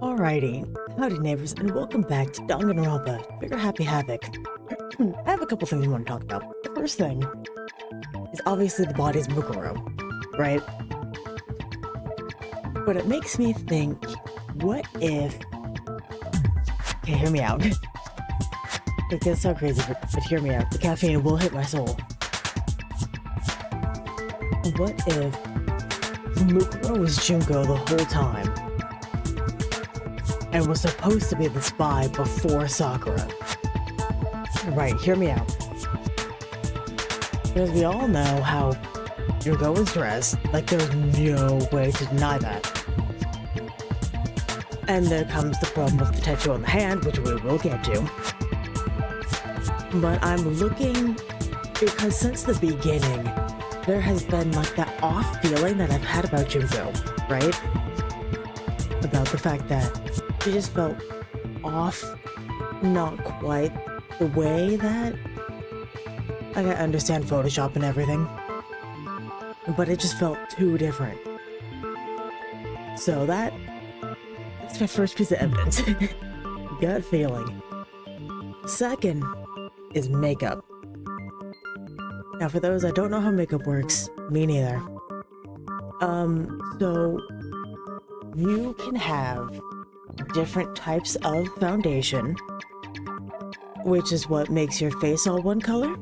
Alrighty, howdy neighbors, and welcome back to Danganronpa, bigger Happy Havoc. I have a couple things I want to talk about. The first thing is obviously the body's Mukuro, right? But it makes me think, what if... Okay, hear me out. It gets so crazy, but hear me out. The caffeine will hit my soul. What if Mukuro was Junko the whole time? And was supposed to be the spy before Sakura. Right, hear me out. Because we all know how Junko was dressed, like there's no way to deny that. And there comes the problem with the tattoo on the hand, which we will get to. But I'm looking, because since the beginning, there has been like that off feeling that I've had about Junko, right? About the fact that she just felt off, not quite the way that, like, I understand Photoshop and everything, but it just felt too different. So that's my first piece of evidence. Gut feeling. Second is makeup. Now for those that don't know how makeup works, me neither. So you can have different types of foundation, which is what makes your face all one color.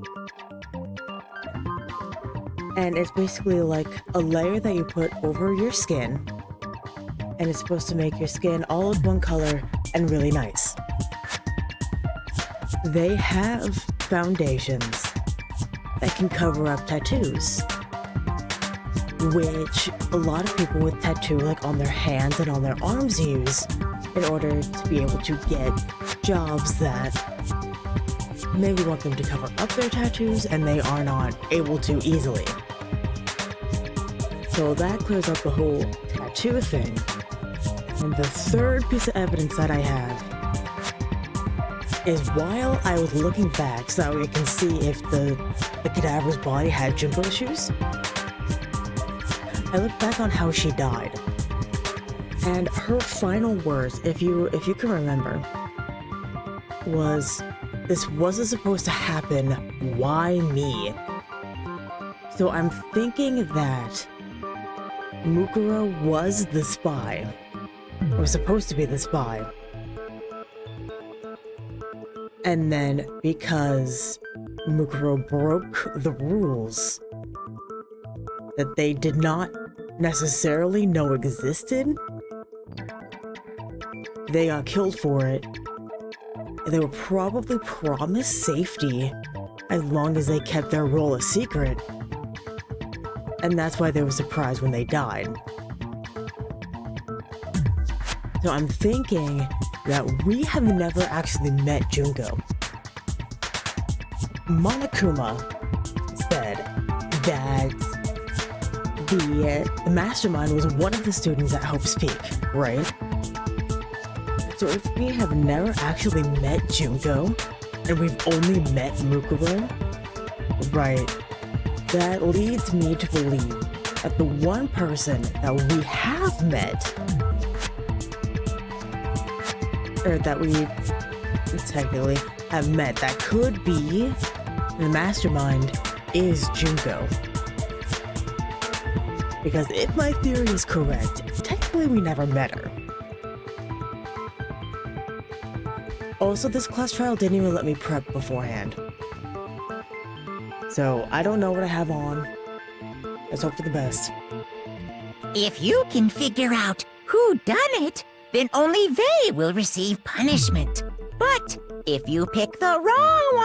And it's basically like a layer that you put over your skin, and it's supposed to make your skin all of one color and really nice. They have foundations that can cover up tattoos, which a lot of people with tattoo like on their hands and on their arms use in order to be able to get jobs that maybe want them to cover up their tattoos and they are not able to easily. So that clears up the whole tattoo thing. And the third piece of evidence that I have is while I was looking back so that we can see if the cadaver's body had Junko shoes, I looked back on how she died. And her final words, if you can remember, was, "This wasn't supposed to happen, why me?" So I'm thinking that Mukuro was the spy, or supposed to be the spy. And then because Mukuro broke the rules that they did not necessarily know existed, they got killed for it, and they were probably promised safety as long as they kept their role a secret, and that's why they were surprised when they died. So I'm thinking that we have never actually met Junko. Monokuma said that the mastermind was one of the students at Hope's Peak, right? So if we have never actually met Junko, and we've only met Mukuro, right, that leads me to believe that the one person that we have met, or that we technically have met, that could be the mastermind is Junko. Because if my theory is correct, technically we never met her. Also, this class trial didn't even let me prep beforehand. So, I don't know what I have on. Let's hope for the best. If you can figure out who done it, then only they will receive punishment. But if you pick the wrong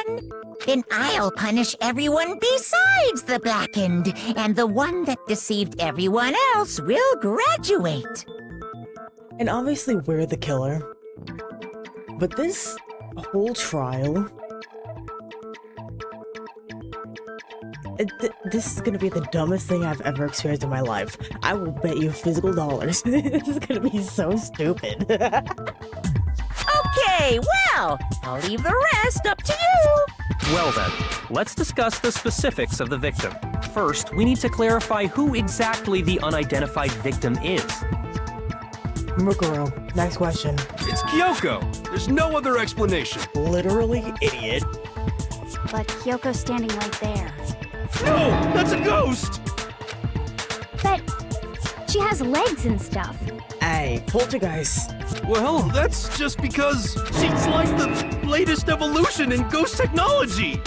one, then I'll punish everyone besides the blackened, and the one that deceived everyone else will graduate. And obviously we're the killer. But this whole trial... this is gonna be the dumbest thing I've ever experienced in my life. I will bet you physical dollars. This is gonna be so stupid. Okay, well, I'll leave the rest up to you. Well then, let's discuss the specifics of the victim. First, we need to clarify who exactly the unidentified victim is. Mukuro, next question. It's Kyoko. There's no other explanation. Literally, idiot. But Kyoko's standing right there. No, that's a ghost. But she has legs and stuff. Hey, poltergeist. Well, that's just because she's like the latest evolution in ghost technology.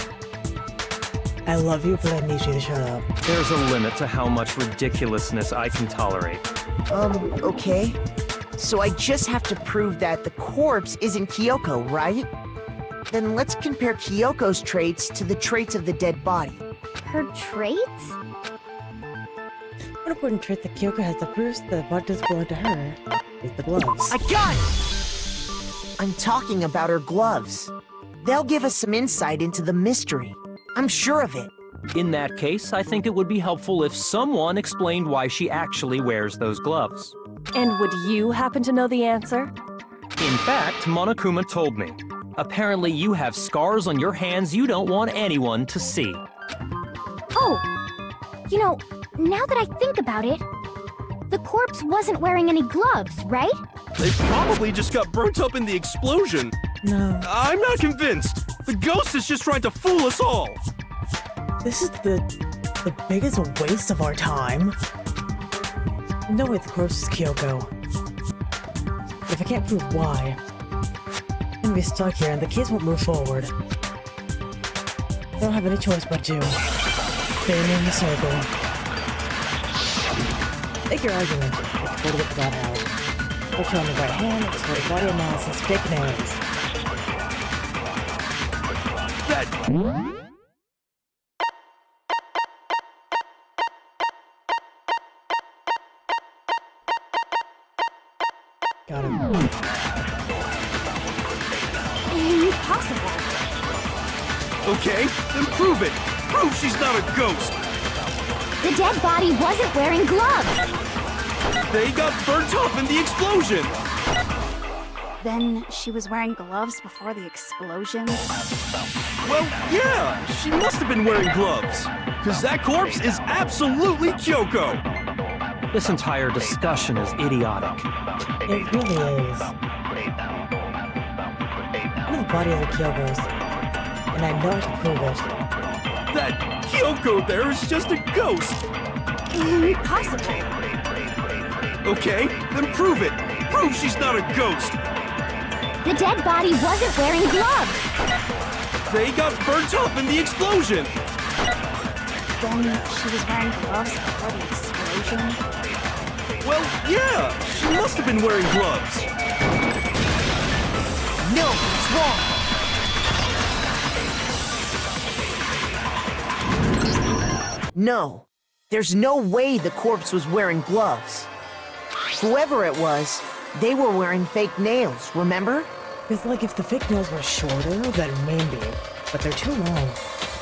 I love you, but I need you to shut up. There's a limit to how much ridiculousness I can tolerate. Okay. So I just have to prove that the corpse isn't Kyoko, right? Then let's compare Kyoko's traits to the traits of the dead body. Her traits? One important trait that Kyoko has that proves that what does belong to her is the gloves. I got it! I'm talking about her gloves. They'll give us some insight into the mystery. I'm sure of it. In that case, I think it would be helpful if someone explained why she actually wears those gloves. And would you happen to know the answer? In fact, Monokuma told me. Apparently you have scars on your hands you don't want anyone to see. Oh! You know, now that I think about it, the corpse wasn't wearing any gloves, right? They probably just got burnt up in the explosion. No, I'm not convinced. The ghost is just trying to fool us all. this is the biggest waste of our time. No way the corpse is Kyoko. If I can't prove why, I'm gonna be stuck here and the case won't move forward. I don't have any choice but to stay in the circle. Make your argument. Go to the plot out. Put you on the right hand, explore the body analysis, fake names. That... Got him. Impossible. Okay, then prove it. Prove she's not a ghost. The dead body wasn't wearing gloves. They got burnt up in the explosion. Then she was wearing gloves before the explosion? Well, yeah, she must have been wearing gloves. Because that corpse is absolutely Kyoko. This entire discussion is idiotic. It really is. I know the body of the Kyoko's, and I know I can prove it. That Kyoko there is just a ghost. Impossible. Okay, then prove it. Prove she's not a ghost. The dead body wasn't wearing gloves. They got burnt up in the explosion. Then she was wearing gloves before the explosion? Well, yeah, she must have been wearing gloves. No, it's wrong. No, there's no way the corpse was wearing gloves. Whoever it was, they were wearing fake nails, remember? It's like if the fake nails were shorter, then maybe, but they're too long.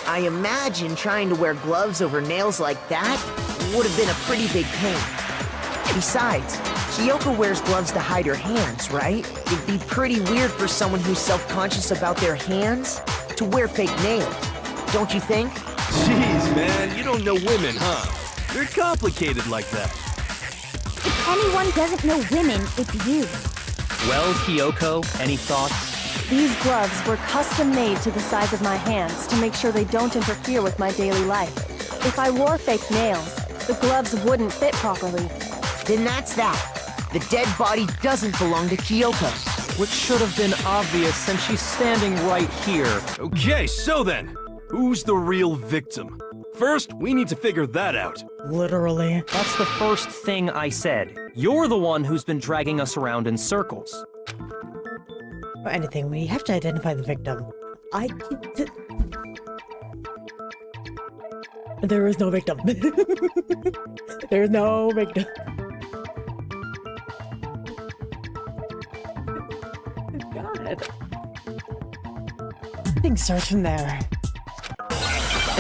I imagine trying to wear gloves over nails like that would have been a pretty big pain. Besides, Kyoko wears gloves to hide her hands, right? It'd be pretty weird for someone who's self-conscious about their hands to wear fake nails, don't you think? Jeez, man, you don't know women, huh? They're complicated like that. If anyone doesn't know women, it's you. Well, Kyoko, any thoughts? These gloves were custom made to the size of my hands to make sure they don't interfere with my daily life. If I wore fake nails, the gloves wouldn't fit properly. Then that's that. The dead body doesn't belong to Kyoko. Which should have been obvious since she's standing right here. Okay, so then, who's the real victim? First, we need to figure that out. Literally. That's the first thing I said. You're the one who's been dragging us around in circles. For anything, we have to identify the victim. There is no victim. There is no victim. God. Things start from there.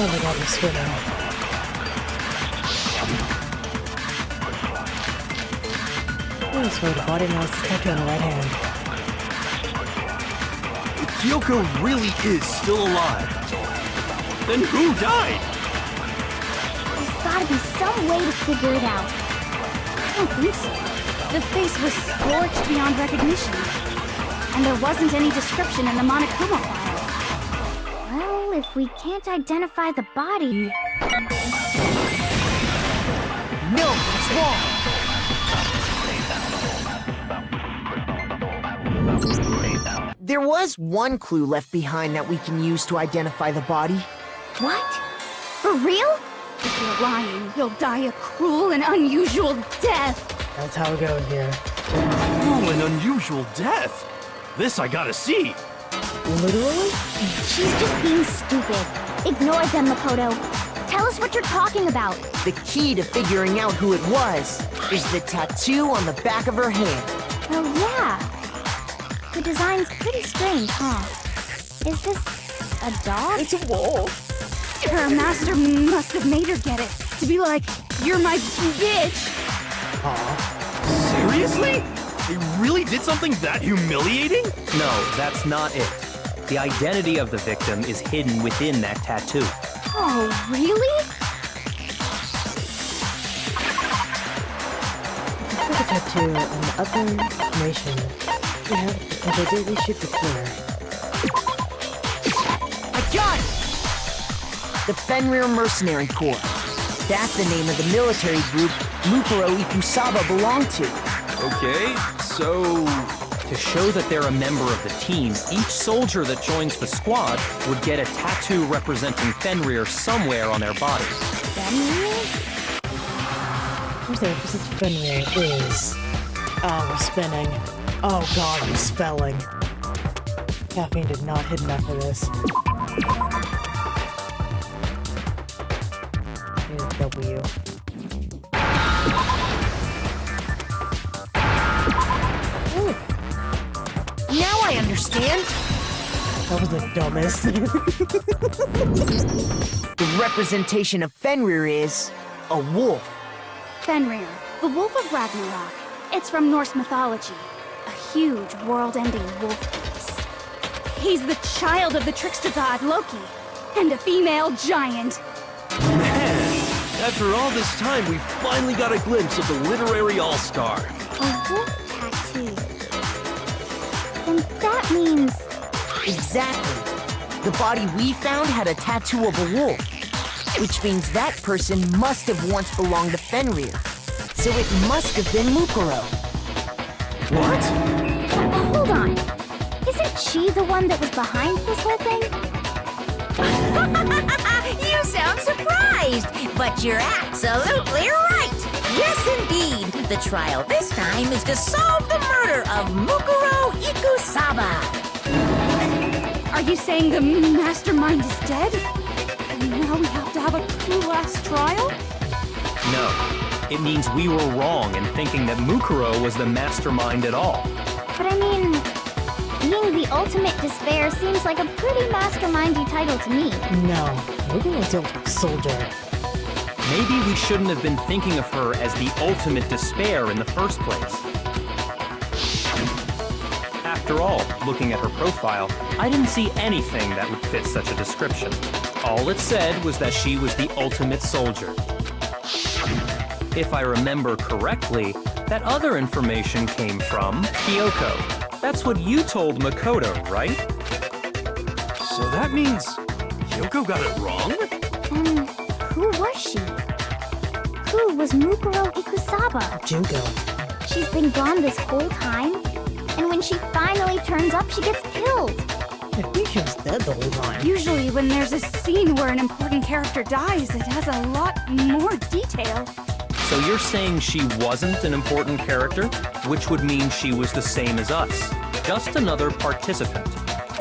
Oh my god, we're swimming. I swear the body analysis tattoo on the right hand. If Kyoko really is still alive, then who died? There's gotta be some way to figure it out. I don't think so. The face was scorched beyond recognition. And there wasn't any description in the Monokuma file. Well, if we can't identify the body... No, it's wrong. There was one clue left behind that we can use to identify the body. What? For real? If you're lying, you'll die a cruel and unusual death. That's how it goes here. Oh, an unusual death. This I gotta see. Literally? She's just being stupid. Ignore them, Makoto. Tell us what you're talking about. The key to figuring out who it was is the tattoo on the back of her hand. Oh, yeah. The design's pretty strange, huh? Is this a dog? It's a wolf. Her master must have made her get it. To be like, you're my bitch. Aw. Seriously? They really did something that humiliating? No, that's not it. The identity of the victim is hidden within that tattoo. Oh, really? Put the tattoo on other information. Yeah, and the daily should be clear. I got it! The Fenrir Mercenary Corps. That's the name of the military group Mukuro Ikusaba belonged to. Okay, so... To show that they're a member of the team, each soldier that joins the squad would get a tattoo representing Fenrir somewhere on their body. Where's the opposite to Fenrir is? Oh, we're spinning. Oh god, we're spelling. Caffeine did not hit enough for this. Here's W. Now I understand. That was the dumbest. The representation of Fenrir is a wolf. Fenrir, the Wolf of Ragnarok. It's from Norse mythology. A huge, world-ending wolf beast. He's the child of the trickster god Loki, and a female giant. Man, after all this time, we finally got a glimpse of the literary all-star. A wolf tattoo. Then that means... Exactly. The body we found had a tattoo of a wolf, which means that person must have once belonged to Fenrir. So it must have been Mukuro. What? Hold on. Isn't she the one that was behind this whole thing? You sound surprised, but you're absolutely right. Yes, indeed. The trial this time is to solve the murder of Mukuro Ikusaba. Are you saying the mastermind is dead? And now we have to have a true last trial? No, it means we were wrong in thinking that Mukuro was the mastermind at all. But I mean, being the ultimate despair seems like a pretty mastermindy title to me. No, maybe it's a soldier. Maybe we shouldn't have been thinking of her as the ultimate despair in the first place. After all, looking at her profile, I didn't see anything that would fit such a description. All it said was that she was the ultimate soldier. If I remember correctly, that other information came from Kyoko. That's what you told Makoto, right? So that means Kyoko got it wrong? And who was she? Who was Mukuro Ikusaba? Junko. She's been gone this whole time? And when she finally turns up, she gets killed. I think she was dead the whole time. Usually when there's a scene where an important character dies, it has a lot more detail. So you're saying she wasn't an important character, which would mean she was the same as us. Just another participant.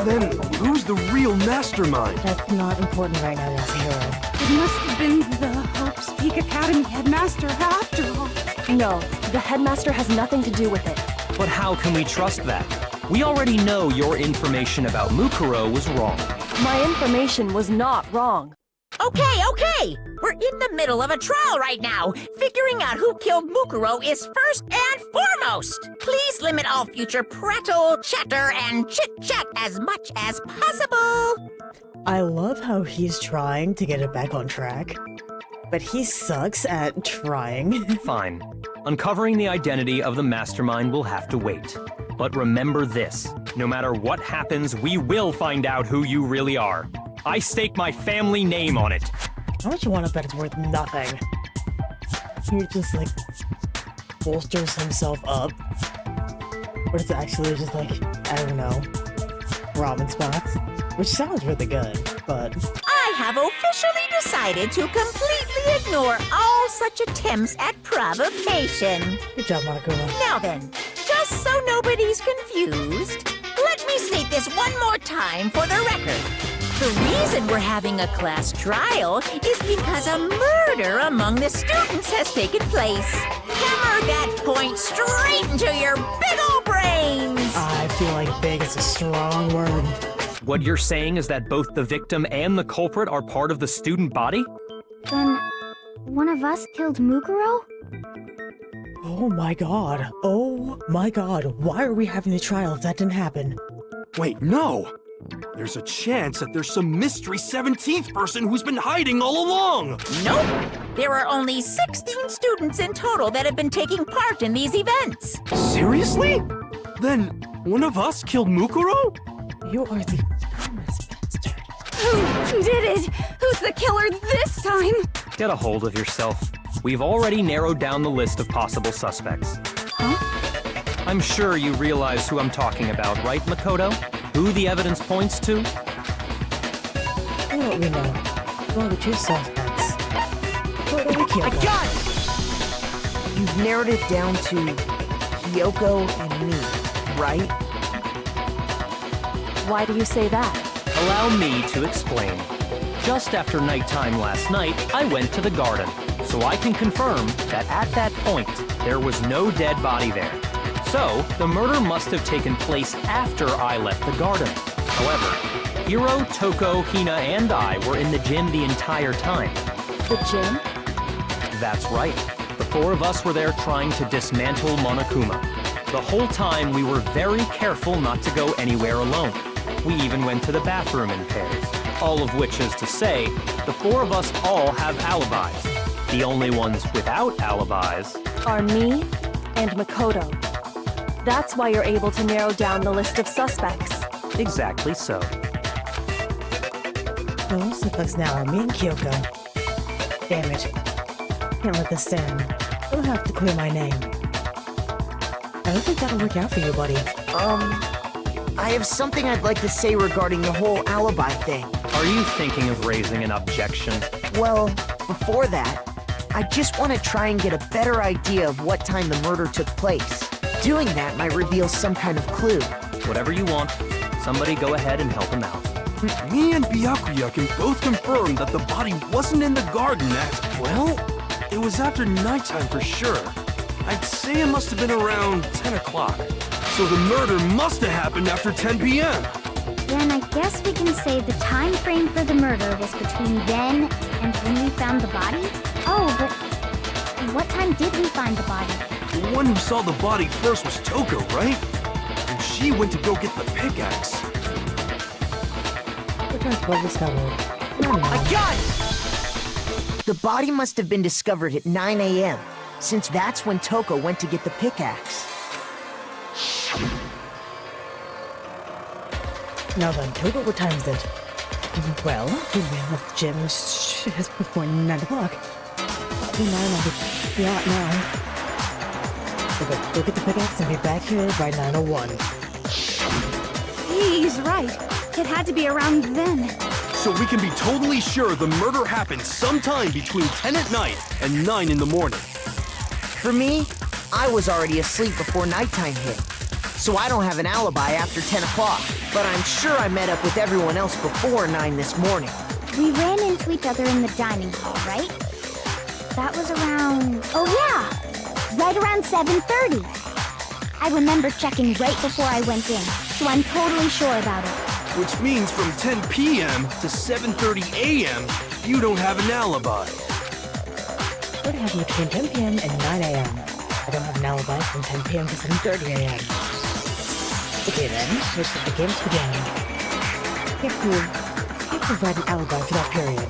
Then who's the real mastermind? That's not important right now, Yasuhiro. It must have been the Hope's Peak Academy headmaster after all. No, the headmaster has nothing to do with it. But how can we trust that? We already know your information about Mukuro was wrong. My information was not wrong. Okay. We're in the middle of a trial right now. Figuring out who killed Mukuro is first and foremost. Please limit all future prattle, chatter, and chit-chat as much as possible. I love how he's trying to get it back on track, but he sucks at trying. Fine. Uncovering the identity of the mastermind will have to wait. But remember this, no matter what happens, we will find out who you really are. I stake my family name on it. How much you want to bet it's worth nothing? He just, like, bolsters himself up. But it's actually just, like, I don't know, ramen spots. Which sounds really good, but... I have officially decided to completely ignore all such attempts at provocation. Good job, Monokuma. Now then, just so nobody's confused, let me state this one more time for the record. The reason we're having a class trial is because a murder among the students has taken place. Hammer that point straight into your big old brains! I feel like big is a strong word. What you're saying is that both the victim and the culprit are part of the student body? Then, one of us killed Mukuro? Oh my god. Oh my god. Why are we having the trial if that didn't happen? Wait, no! There's a chance that there's some mystery 17th person who's been hiding all along! Nope! There are only 16 students in total that have been taking part in these events. Seriously? Then, one of us killed Mukuro? You are the dumbest bastard. Who did it? Who's the killer this time? Get a hold of yourself. We've already narrowed down the list of possible suspects. Huh? I'm sure you realize who I'm talking about, right, Makoto? Who the evidence points to? What don't we know? Well, the two suspects. What do we care I about? got it! You've narrowed it down to Kyoko and me, right? Why do you say that? Allow me to explain. Just after nighttime last night, I went to the garden, so I can confirm that at that point, there was no dead body there. So, the murder must have taken place after I left the garden. However, Hiro, Toko, Hina, and I were in the gym the entire time. The gym? That's right. The four of us were there trying to dismantle Monokuma. The whole time, we were very careful not to go anywhere alone. We even went to the bathroom in pairs. All of which is to say, the four of us all have alibis. The only ones without alibis Are me and Makoto. That's why you're able to narrow down the list of suspects. exactly so. The suspects now are me and Kyoko. Damn it. Can't let this stand. I'll have to clear my name. I don't think that'll work out for you, buddy. I have something I'd like to say regarding the whole alibi thing. Are you thinking of raising an objection? Well, before that, I just want to try and get a better idea of what time the murder took place. Doing that might reveal some kind of clue. Whatever you want. Somebody go ahead and help him out. Me and Byakuya can both confirm that the body wasn't in the garden at, well, it was after nighttime for sure. I'd say it must have been around 10 o'clock. So the murder must have happened after 10 p.m. Then I guess we can say the time frame for the murder was between then and when we found the body? Oh, but what time did we find the body? The one who saw the body first was Toko, right? And she went to go get the pickaxe. Which one's well discovered? I got it! The body must have been discovered at 9 a.m., since that's when Toko went to get the pickaxe. Now then, Toko, what time is it? Well, we left the gym just before 9 o'clock. 9 I'll be out now. Okay, go get the pickaxe and be back here by 9:01. He's right. It had to be around then. So we can be totally sure the murder happened sometime between 10 at night and 9 in the morning. For me, I was already asleep before nighttime hit, so I don't have an alibi after 10 o'clock. But I'm sure I met up with everyone else before 9 this morning. We ran into each other in the dining hall, right? That was around... Oh yeah! Right around 7:30. I remember checking right before I went in, so I'm totally sure about it. Which means from 10 p.m. to 7:30 a.m., you don't have an alibi. What happened between 10 p.m. and 9 a.m.? I don't have an alibi from 10 p.m. to 7:30 a.m. Okay then, looks like the games began. You have to provide an alibi for that period.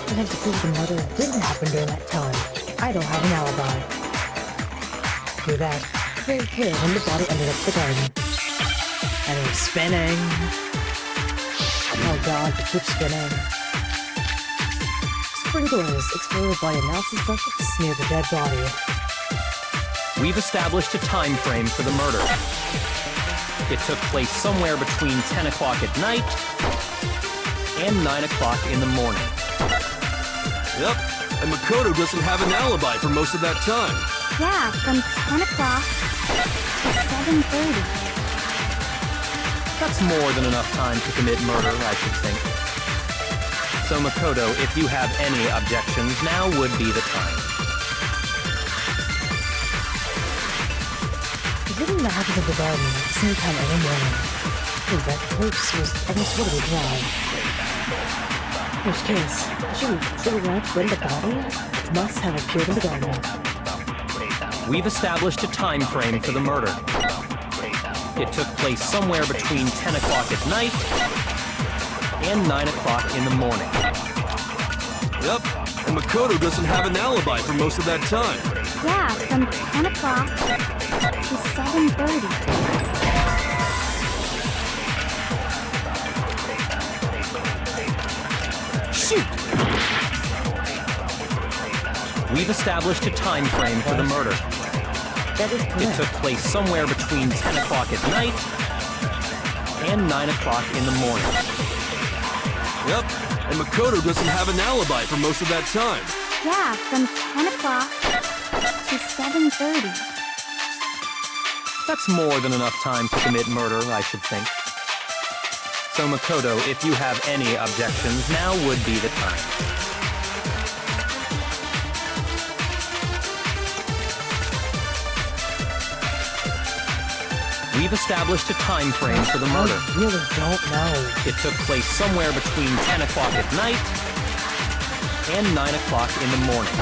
You have to prove the murder didn't happen during that time. I don't have an alibi. exactly that. Very clear when the body ended up in the garden. And it was spinning. Oh god, it keeps spinning. Sprinklers exploded by analysis subjects near the dead body. We've established a time frame for the murder. It took place somewhere between 10 o'clock at night and 9 o'clock in the morning. Yep, and Makoto doesn't have an alibi for most of that time. Yeah, from 10 o'clock to 7:30. That's more than enough time to commit murder, I should think. So Makoto, if you have any objections, now would be the time. It didn't happen in the garden at the same time every morning. That corpse was almost totally dry. In which case, should we figure out when the body must have appeared in the garden? We've established a time frame for the murder. It took place somewhere between 10 o'clock at night and 9 o'clock in the morning. Yep, and Makoto doesn't have an alibi for most of that time. Yeah, from 10 o'clock to 7:30. Shoot! We've established a time frame for the murder. That is It correct. took place somewhere between 10 o'clock at night and 9 o'clock in the morning. Yep, and Makoto doesn't have an alibi for most of that time. Yeah, from 10 o'clock to 7:30. That's more than enough time to commit murder, I should think. So Makoto, if you have any objections, now would be the time. We've established a time frame for the murder. I really don't know. It took place somewhere between 10 o'clock at night and 9 o'clock in the morning.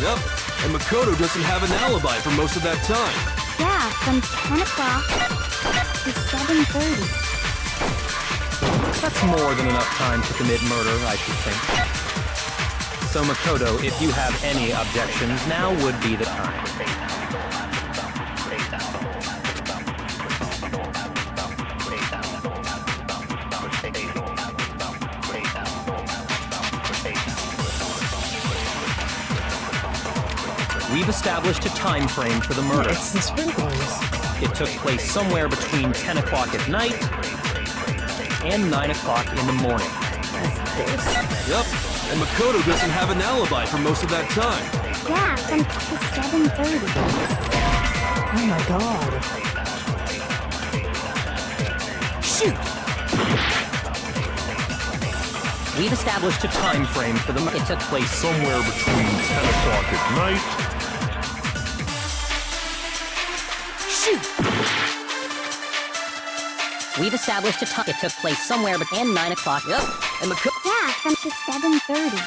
Yep, and Makoto doesn't have an alibi for most of that time. Yeah, from 10 o'clock to 7:30. That's more than enough time to commit murder, I should think. So Makoto, if you have any objections, now would be the time. We've established a time frame for the murder. It's the sprinklers. It took place somewhere between 10 o'clock at night and 9 o'clock in the morning. Yep, and Makoto doesn't have an alibi for most of that time. Yeah, from to 7:30. Oh my god. Shoot! We've established a time frame for the murder. It took place somewhere between 10 o'clock at night Shoot! We've established a time. It took place somewhere between 9 o'clock. Yep. And Makoto... Yeah, from to 7:30.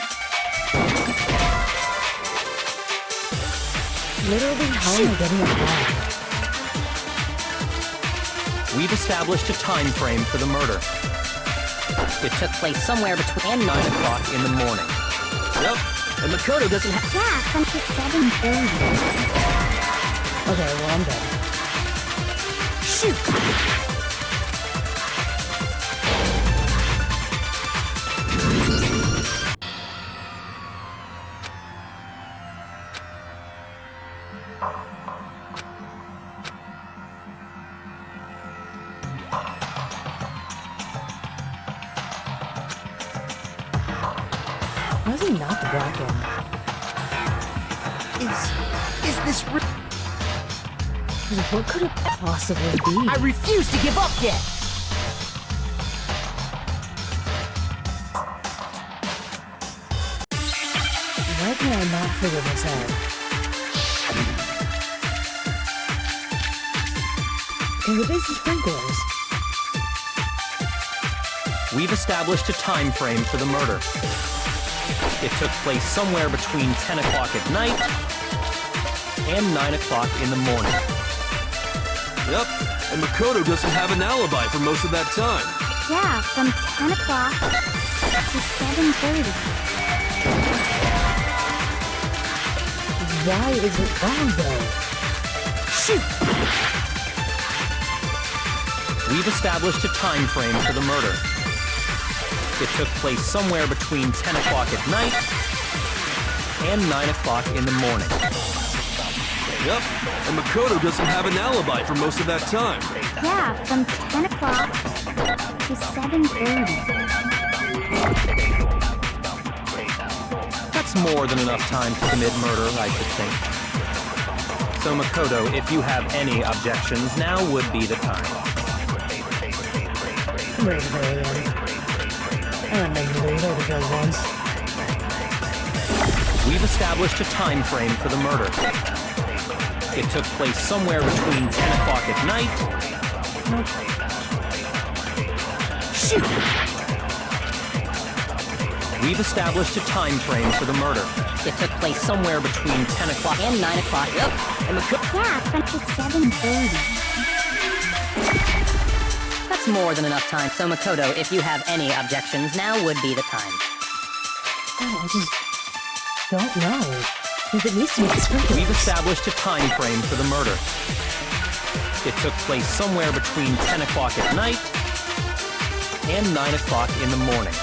Literally, how am I getting it wrong? We've established a time frame for the murder. It took place somewhere between 9 o'clock in the morning. Yep, and Makoto doesn't have... Yeah, from to 7:30. Okay, well, I'm done. Shoot! Why is he not the black end? Is this real? What could it possibly be? I refuse to give up yet! Why can I not figure this out? Okay, what is the sprinklers? We've established a time frame for the murder. It took place somewhere between 10 o'clock at night and 9 o'clock in the morning. Yep, and Makoto doesn't have an alibi for most of that time. Yeah, from 10 o'clock to 7:30. Why is it wrong, though? Shoot! We've established a time frame for the murder. It took place somewhere between 10 o'clock at night and 9 o'clock in the morning. Yep, and Makoto doesn't have an alibi for most of that time. Yeah, from 10 o'clock to 7:30. That's more than enough time to commit murder, I should think. So Makoto, if you have any objections, now would be the time. Very, very end. I don't make the lead over killed once. We've established a time frame for the murder. It took place somewhere between 10 o'clock at night. Shoot! We've established a time frame for the murder. It took place somewhere between 10 o'clock and 9 o'clock. Yep. And Yeah, from to 7:30. That's more than enough time. So Makoto, if you have any objections, now would be the time. I just don't know. If it needs to be sprinkled. We've established a time frame for the murder. It took place somewhere between 10 o'clock at night and 9 o'clock in the morning.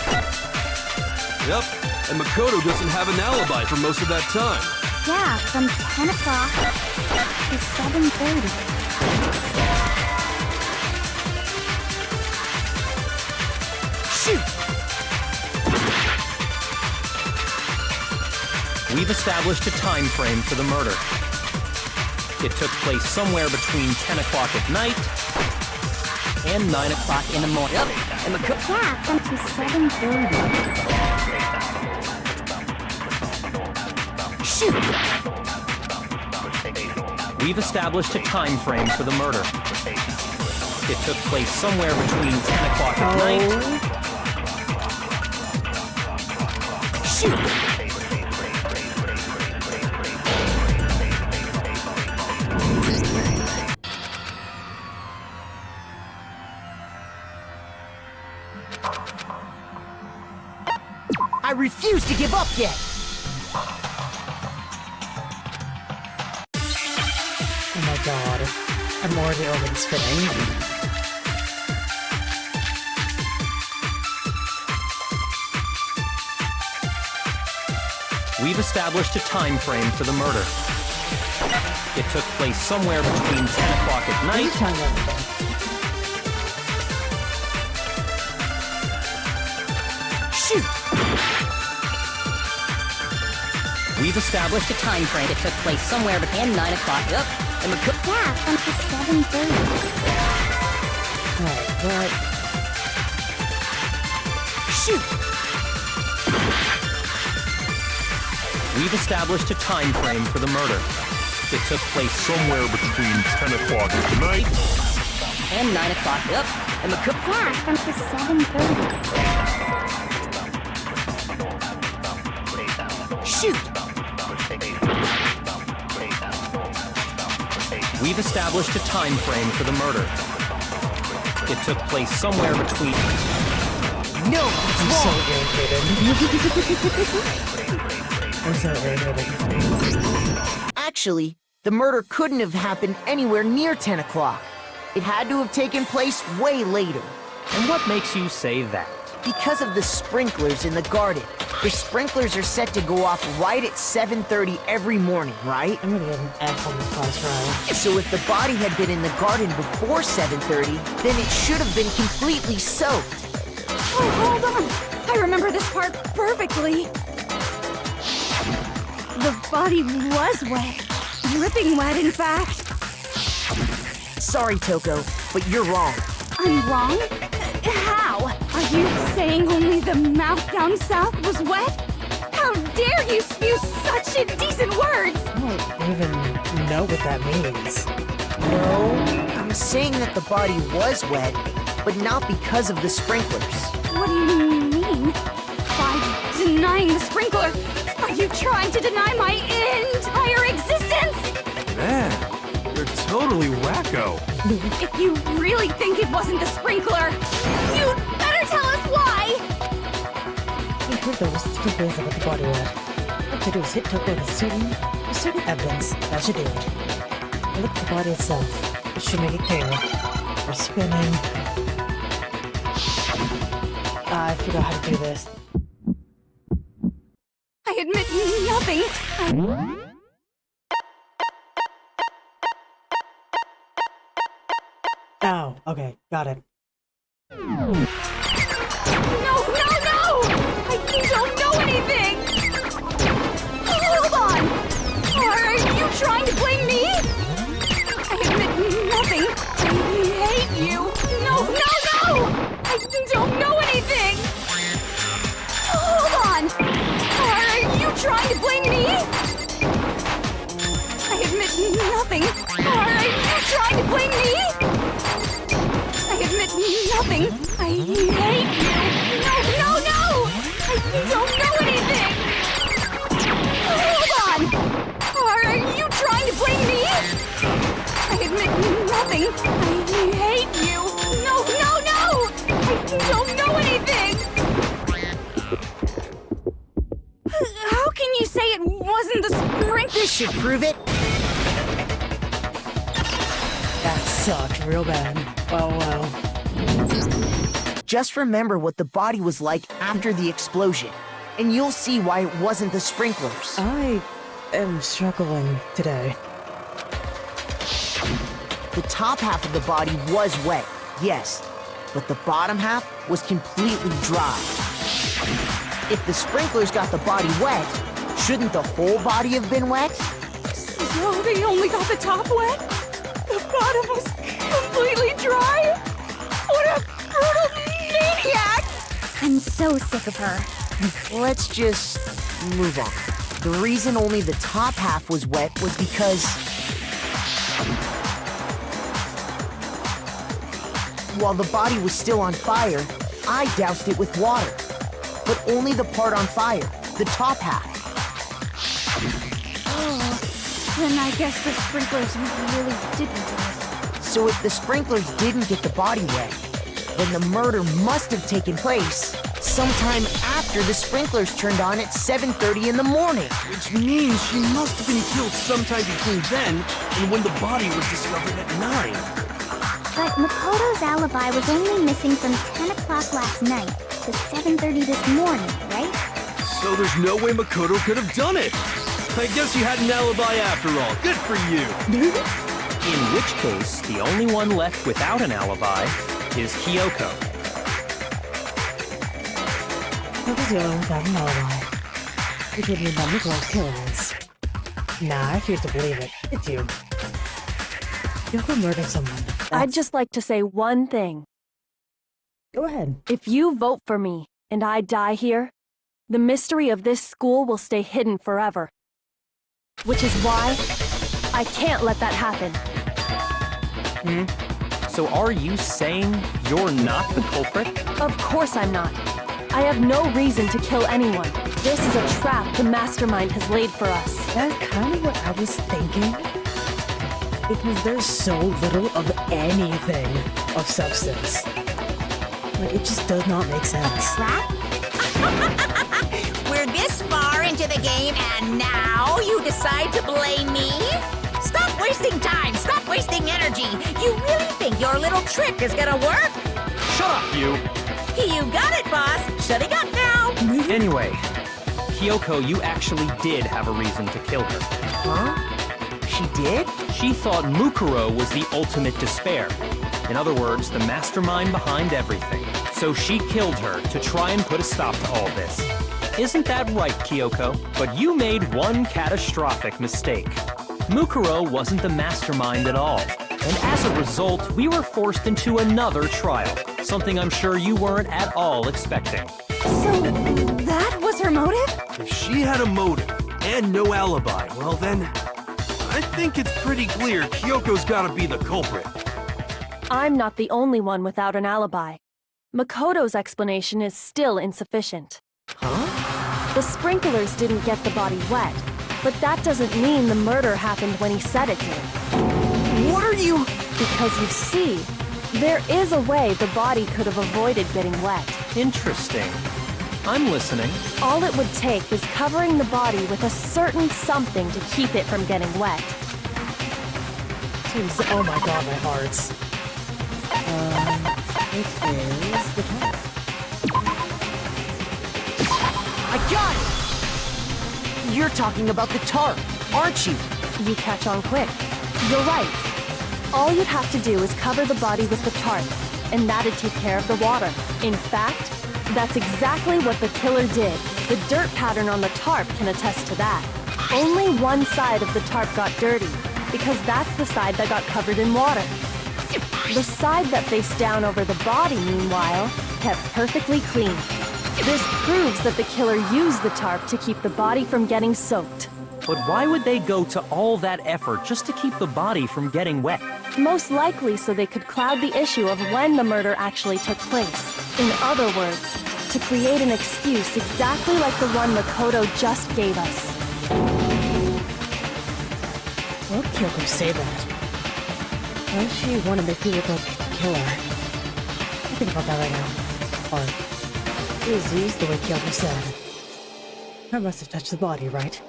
Yep, and Makoto doesn't have an alibi for most of that time. Yeah, from 10 o'clock to 7:30. Shoot! We've established a time frame for the murder. It took place somewhere between 10 o'clock at night and 9 o'clock in the morning. Yep. And Yeah, from to 7:30. Shoot! We've established a time frame for the murder. It took place somewhere between 10 o'clock at night. Shoot! I refuse to give up yet! Oh my god. I'm already over spinning. We've established a time frame for the murder. It took place somewhere between 10 o'clock at night Shoot! We've established a time frame. It took place somewhere between 9 o'clock. Yep. And Yeah, from to 7:30. Alright, but Shoot! We've established a time frame for the murder. It took place somewhere between 10 o'clock at night and 9 o'clock. Yep. And Yeah, from to 7:30. Shoot! We've established a time frame for the murder. It took place somewhere between... No, it's I'm so wrong! irritated. I'm so irritated. Actually, the murder couldn't have happened anywhere near 10 o'clock. It had to have taken place way later. And what makes you say that? Because of the sprinklers in the garden. The sprinklers are set to go off right at 7:30 every morning, right? I'm gonna get an F on this class trial. So if the body had been in the garden before 7:30, then it should have been completely soaked. Oh, hold on! I remember this part perfectly. The body was wet. Dripping wet, in fact. Sorry, Toko, but you're wrong. I'm wrong? How? Are you saying only the mouth down south was wet? How dare you spew such indecent words! I don't even know what that means. No, I'm saying that the body was wet, but not because of the sprinklers. What do you mean? By denying the sprinkler, are you trying to deny my entire existence? Man, you're totally wacko. If you really think it wasn't the sprinkler, you'd better tell us why! I heard there was 2 days about the body wet. But to do is hit Toko with certain evidence. That should do it. Look at the body itself. It should make it clear. We're spinning. I forgot how to do this. I admit nothing. Oh, okay, got it. No! I don't know anything! Hold on! Are you trying to blame me? I admit nothing. I hate you. No! I don't know anything! Hold on! Are you trying to blame me? I admit nothing. Are you trying to blame me? I admit nothing. I hate you. No! I don't know anything. Hold on. Are you trying to blame me? I admit nothing. I hate you. No! I don't know anything. How can you say it wasn't the sprinklers? This should prove it. That sucked real bad. Oh well. Just remember what the body was like after the explosion, and you'll see why it wasn't the sprinklers. I am struggling today. The top half of the body was wet, yes, but the bottom half was completely dry. If the sprinklers got the body wet, shouldn't the whole body have been wet? So they only got the top wet? The bottom was completely dry? What a brutal maniac! I'm so sick of her. Let's just move on. The reason only the top half was wet was because while the body was still on fire, I doused it with water. But only the part on fire, the top half. Oh, then I guess the sprinklers really didn't do it. So if the sprinklers didn't get the body wet, then the murder must have taken place sometime after the sprinklers turned on at 7:30 in the morning. Which means she must have been killed sometime between then and when the body was discovered at 9. But Makoto's alibi was only missing from 10 o'clock last night to 7:30 this morning, right? So there's no way Makoto could have done it. I guess you had an alibi after all. Good for you. In which case, the only one left without an alibi is Kyoko. What was the other one without an alibi? Which would mean that Nicholas killing us. Nah, I refuse to believe it. It's you. Kyoko murdered someone. I'd just like to say one thing. Go ahead. If you vote for me and I die here, the mystery of this school will stay hidden forever. Which is why I can't let that happen. So are you saying you're not the culprit? Of course I'm not. I have no reason to kill anyone. This is a trap the mastermind has laid for us. That's kind of what I was thinking. Because there's so little of anything of substance. Like, it just does not make sense. Trap? We're this far into the game, and now you decide to blame me? Stop wasting time! Stop wasting energy! You really think your little trick is gonna work? Shut up, you! You got it, boss! Shutting up now! Anyway, Kyoko, you actually did have a reason to kill her. Huh? She did? She thought Mukuro was the ultimate despair. In other words, the mastermind behind everything. So she killed her to try and put a stop to all this. Isn't that right, Kyoko? But you made one catastrophic mistake. Mukuro wasn't the mastermind at all. And as a result, we were forced into another trial. Something I'm sure you weren't at all expecting. So, that was her motive? If she had a motive and no alibi, well then, I think it's pretty clear Kyoko's gotta be the culprit. I'm not the only one without an alibi. Makoto's explanation is still insufficient. Huh? The sprinklers didn't get the body wet, but that doesn't mean the murder happened when he said it did. What are you... Because you see, there is a way the body could have avoided getting wet. Interesting. I'm listening. All it would take is covering the body with a certain something to keep it from getting wet. Oh my god, my hearts. It is the top. I got it! You're talking about the tarp, aren't you? You catch on quick. You're right. All you'd have to do is cover the body with the tarp, and that'd take care of the water. In fact, that's exactly what the killer did. The dirt pattern on the tarp can attest to that. Only one side of the tarp got dirty, because that's the side that got covered in water. The side that faced down over the body, meanwhile, kept perfectly clean. This proves that the killer used the tarp to keep the body from getting soaked. But why would they go to all that effort just to keep the body from getting wet? Most likely so they could cloud the issue of when the murder actually took place. In other words, to create an excuse exactly like the one Makoto just gave us. Why would Kyoko say that? Why does she want to make me look like a killer? I think about that right now. Or, is the way Kyoko said. I must have touched the body, right?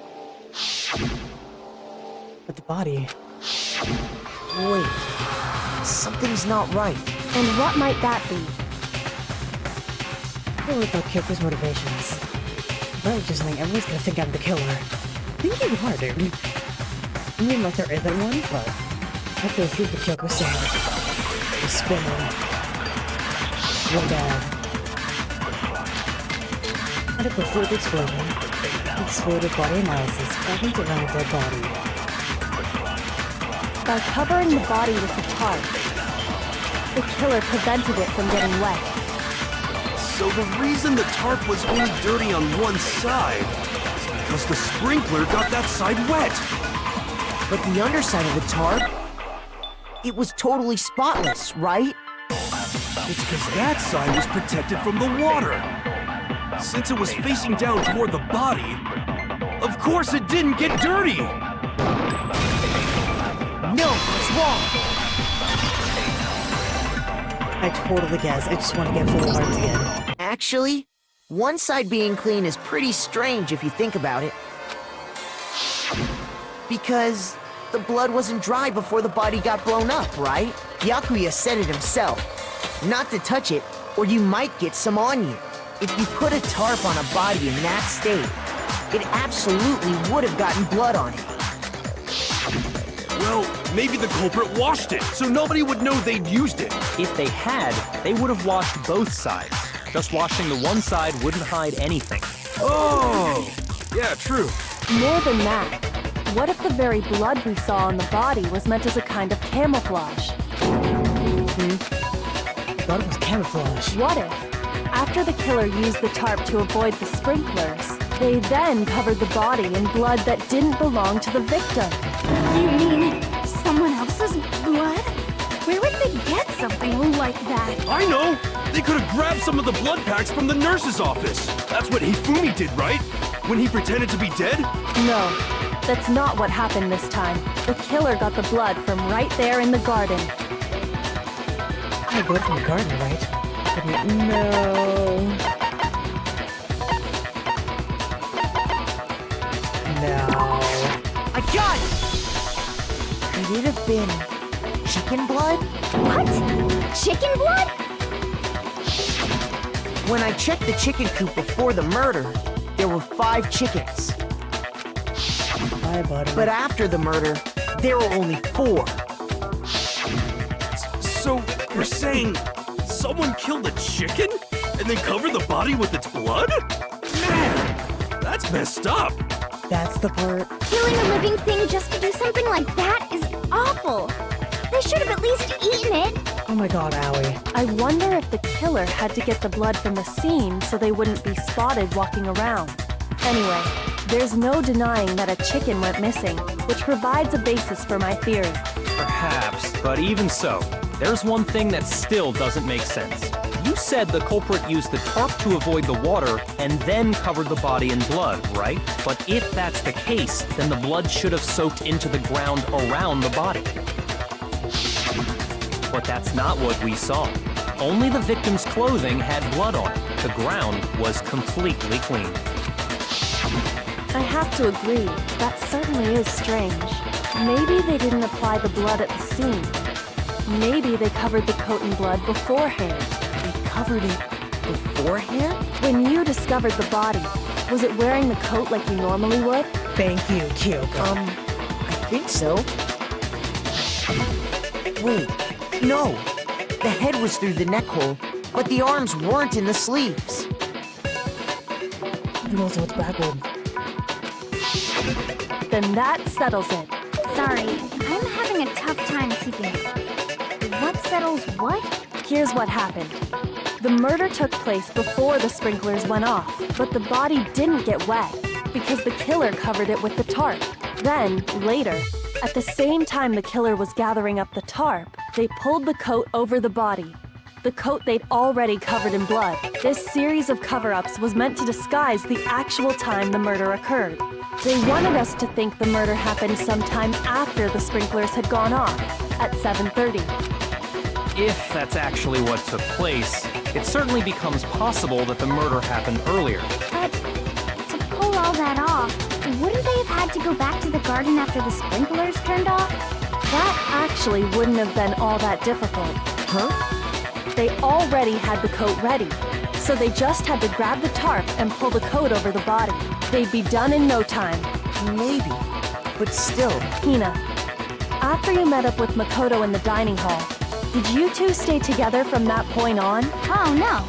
But the body... Wait, something's not right. And what might that be? I worry about Kyoko's motivations. That was just something everyone's gonna think I'm the killer. Thinking hard, dude. I mean, like there isn't one, but I feel through what Kyoko said. The spinning. Real bad. Medical fluid explosion. Exploded body analysis. Fragments around dead body. By covering the body with the tarp, the killer prevented it from getting wet. So the reason the tarp was only dirty on one side is because the sprinkler got that side wet. But the underside of the tarp, it was totally spotless, right? It's because that side was protected from the water. Since it was facing down toward the body, of course it didn't get dirty. No, that's wrong. I totally guess. I just want to get full hearts again. Actually, one side being clean is pretty strange if you think about it. Because the blood wasn't dry before the body got blown up, right? Byakuya said it himself. Not to touch it, or you might get some on you. If you put a tarp on a body in that state, it absolutely would have gotten blood on it. Well, maybe the culprit washed it, so nobody would know they'd used it. If they had, they would have washed both sides. Just washing the one side wouldn't hide anything. Oh, yeah, true. More than that, what if the very blood we saw on the body was meant as a kind of camouflage? I thought it was camouflage. What if, after the killer used the tarp to avoid the sprinklers, they then covered the body in blood that didn't belong to the victim? You mean someone else's blood? Where would they get something like that? I know! They could have grabbed some of the blood packs from the nurse's office. That's what Hifumi did, right? When he pretended to be dead? No, that's not what happened this time. The killer got the blood from right there in the garden. I blood from the garden, right? I mean, no. No. I got it! Could it have been chicken blood? What? Chicken blood? When I checked the chicken coop before the murder, there were 5 chickens. Bye, buddy. But after the murder, there were only 4. So, you're saying someone killed a chicken and then covered the body with its blood? Man, that's messed up. That's the part. Killing a living thing just to do something like that is awful. They should have at least eaten it. Oh my god, Owie. I wonder if the killer had to get the blood from the scene so they wouldn't be spotted walking around. Anyway, there's no denying that a chicken went missing, which provides a basis for my theory. Perhaps, but even so, there's one thing that still doesn't make sense. You said the culprit used the tarp to avoid the water and then covered the body in blood, right? But if that's the case, then the blood should have soaked into the ground around the body. But that's not what we saw. Only the victim's clothing had blood on it. the ground was completely clean. I have to agree, that certainly is strange. Maybe they didn't apply the blood at the scene. Maybe they covered the coat in blood beforehand. They covered it beforehand? When you discovered the body, was it wearing the coat like you normally would? Thank you, Kyoko. I think so. Wait, no. The head was through the neck hole, but the arms weren't in the sleeves. And also it's backward. Then that settles it. Sorry, I'm having a tough time keeping up. What settles what? Here's what happened. The murder took place before the sprinklers went off, but the body didn't get wet because the killer covered it with the tarp. Then, later, at the same time the killer was gathering up the tarp, they pulled the coat over the body. The coat they'd already covered in blood. This series of cover-ups was meant to disguise the actual time the murder occurred. They wanted us to think the murder happened sometime after the sprinklers had gone off, at 7:30. If that's actually what took place, it certainly becomes possible that the murder happened earlier. But to pull all that off, wouldn't they have had to go back to the garden after the sprinklers turned off? That actually wouldn't have been all that difficult. Huh? They already had the coat ready, so they just had to grab the tarp and pull the coat over the body. They'd be done in no time. Maybe. But still. Hina, after you met up with Makoto in the dining hall, did you two stay together from that point on? Oh no.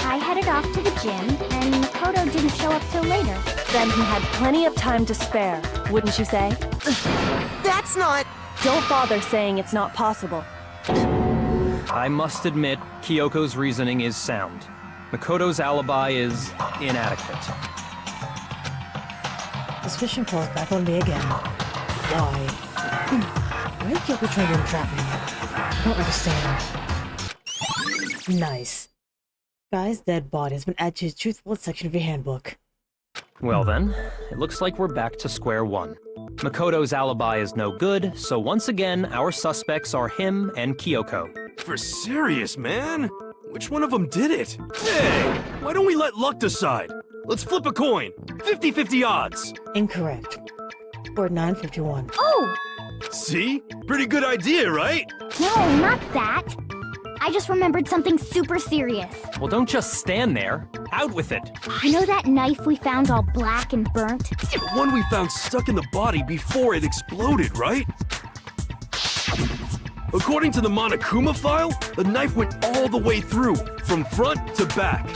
I headed off to the gym, and Makoto didn't show up till later. Then he had plenty of time to spare, wouldn't you say? That's not... Don't bother saying it's not possible. I must admit, Kyoko's reasoning is sound. Makoto's alibi is inadequate. Suspicion falls back on me again. Why? Why is Kyoko trying to entrap me? I don't understand. Nice. Guy's dead body has been added to his truthful section of your handbook. Well then, it looks like we're back to square one. Makoto's alibi is no good, so once again, our suspects are him and Kyoko. For serious, man? Which one of them did it? Hey, why don't we let luck decide? Let's flip a coin. 50-50 odds. Incorrect. Or 951. Oh! See? Pretty good idea, right? No, not that. I just remembered something super serious. Well, don't just stand there. Out with it. You know that knife we found all black and burnt? The one we found stuck in the body before it exploded, right? According to the Monokuma file, the knife went all the way through, from front to back.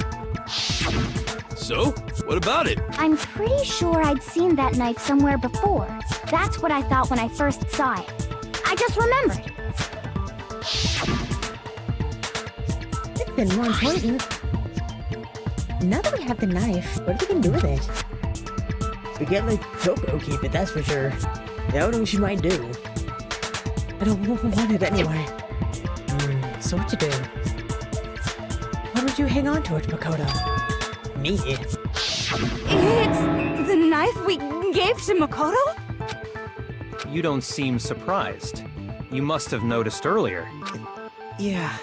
So, what about it? I'm pretty sure I'd seen that knife somewhere before. That's what I thought when I first saw it. I just remembered. It's been more important. Now that we have the knife, what are we gonna do with it? We can't let Kyoko keep it, that's for sure. I don't know what she might do. I don't want it anyway. So what to do? Why don't you hang on to it, Makoto? Me? It's the knife we gave to Makoto? You don't seem surprised. You must have noticed earlier. Yeah.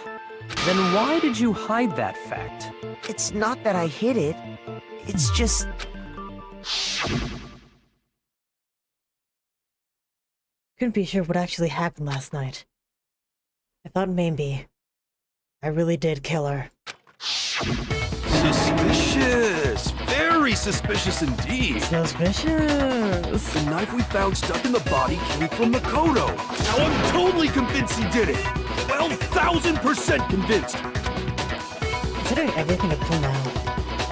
Then why did you hide that fact? It's not that I hid it. It's just... Couldn't be sure what actually happened last night. I thought maybe I really did kill her. Suspicious! Very suspicious indeed! Suspicious! The knife we found stuck in the body came from Makoto! Now I'm totally convinced he did it! 12,000% convinced! Considering everything up till now,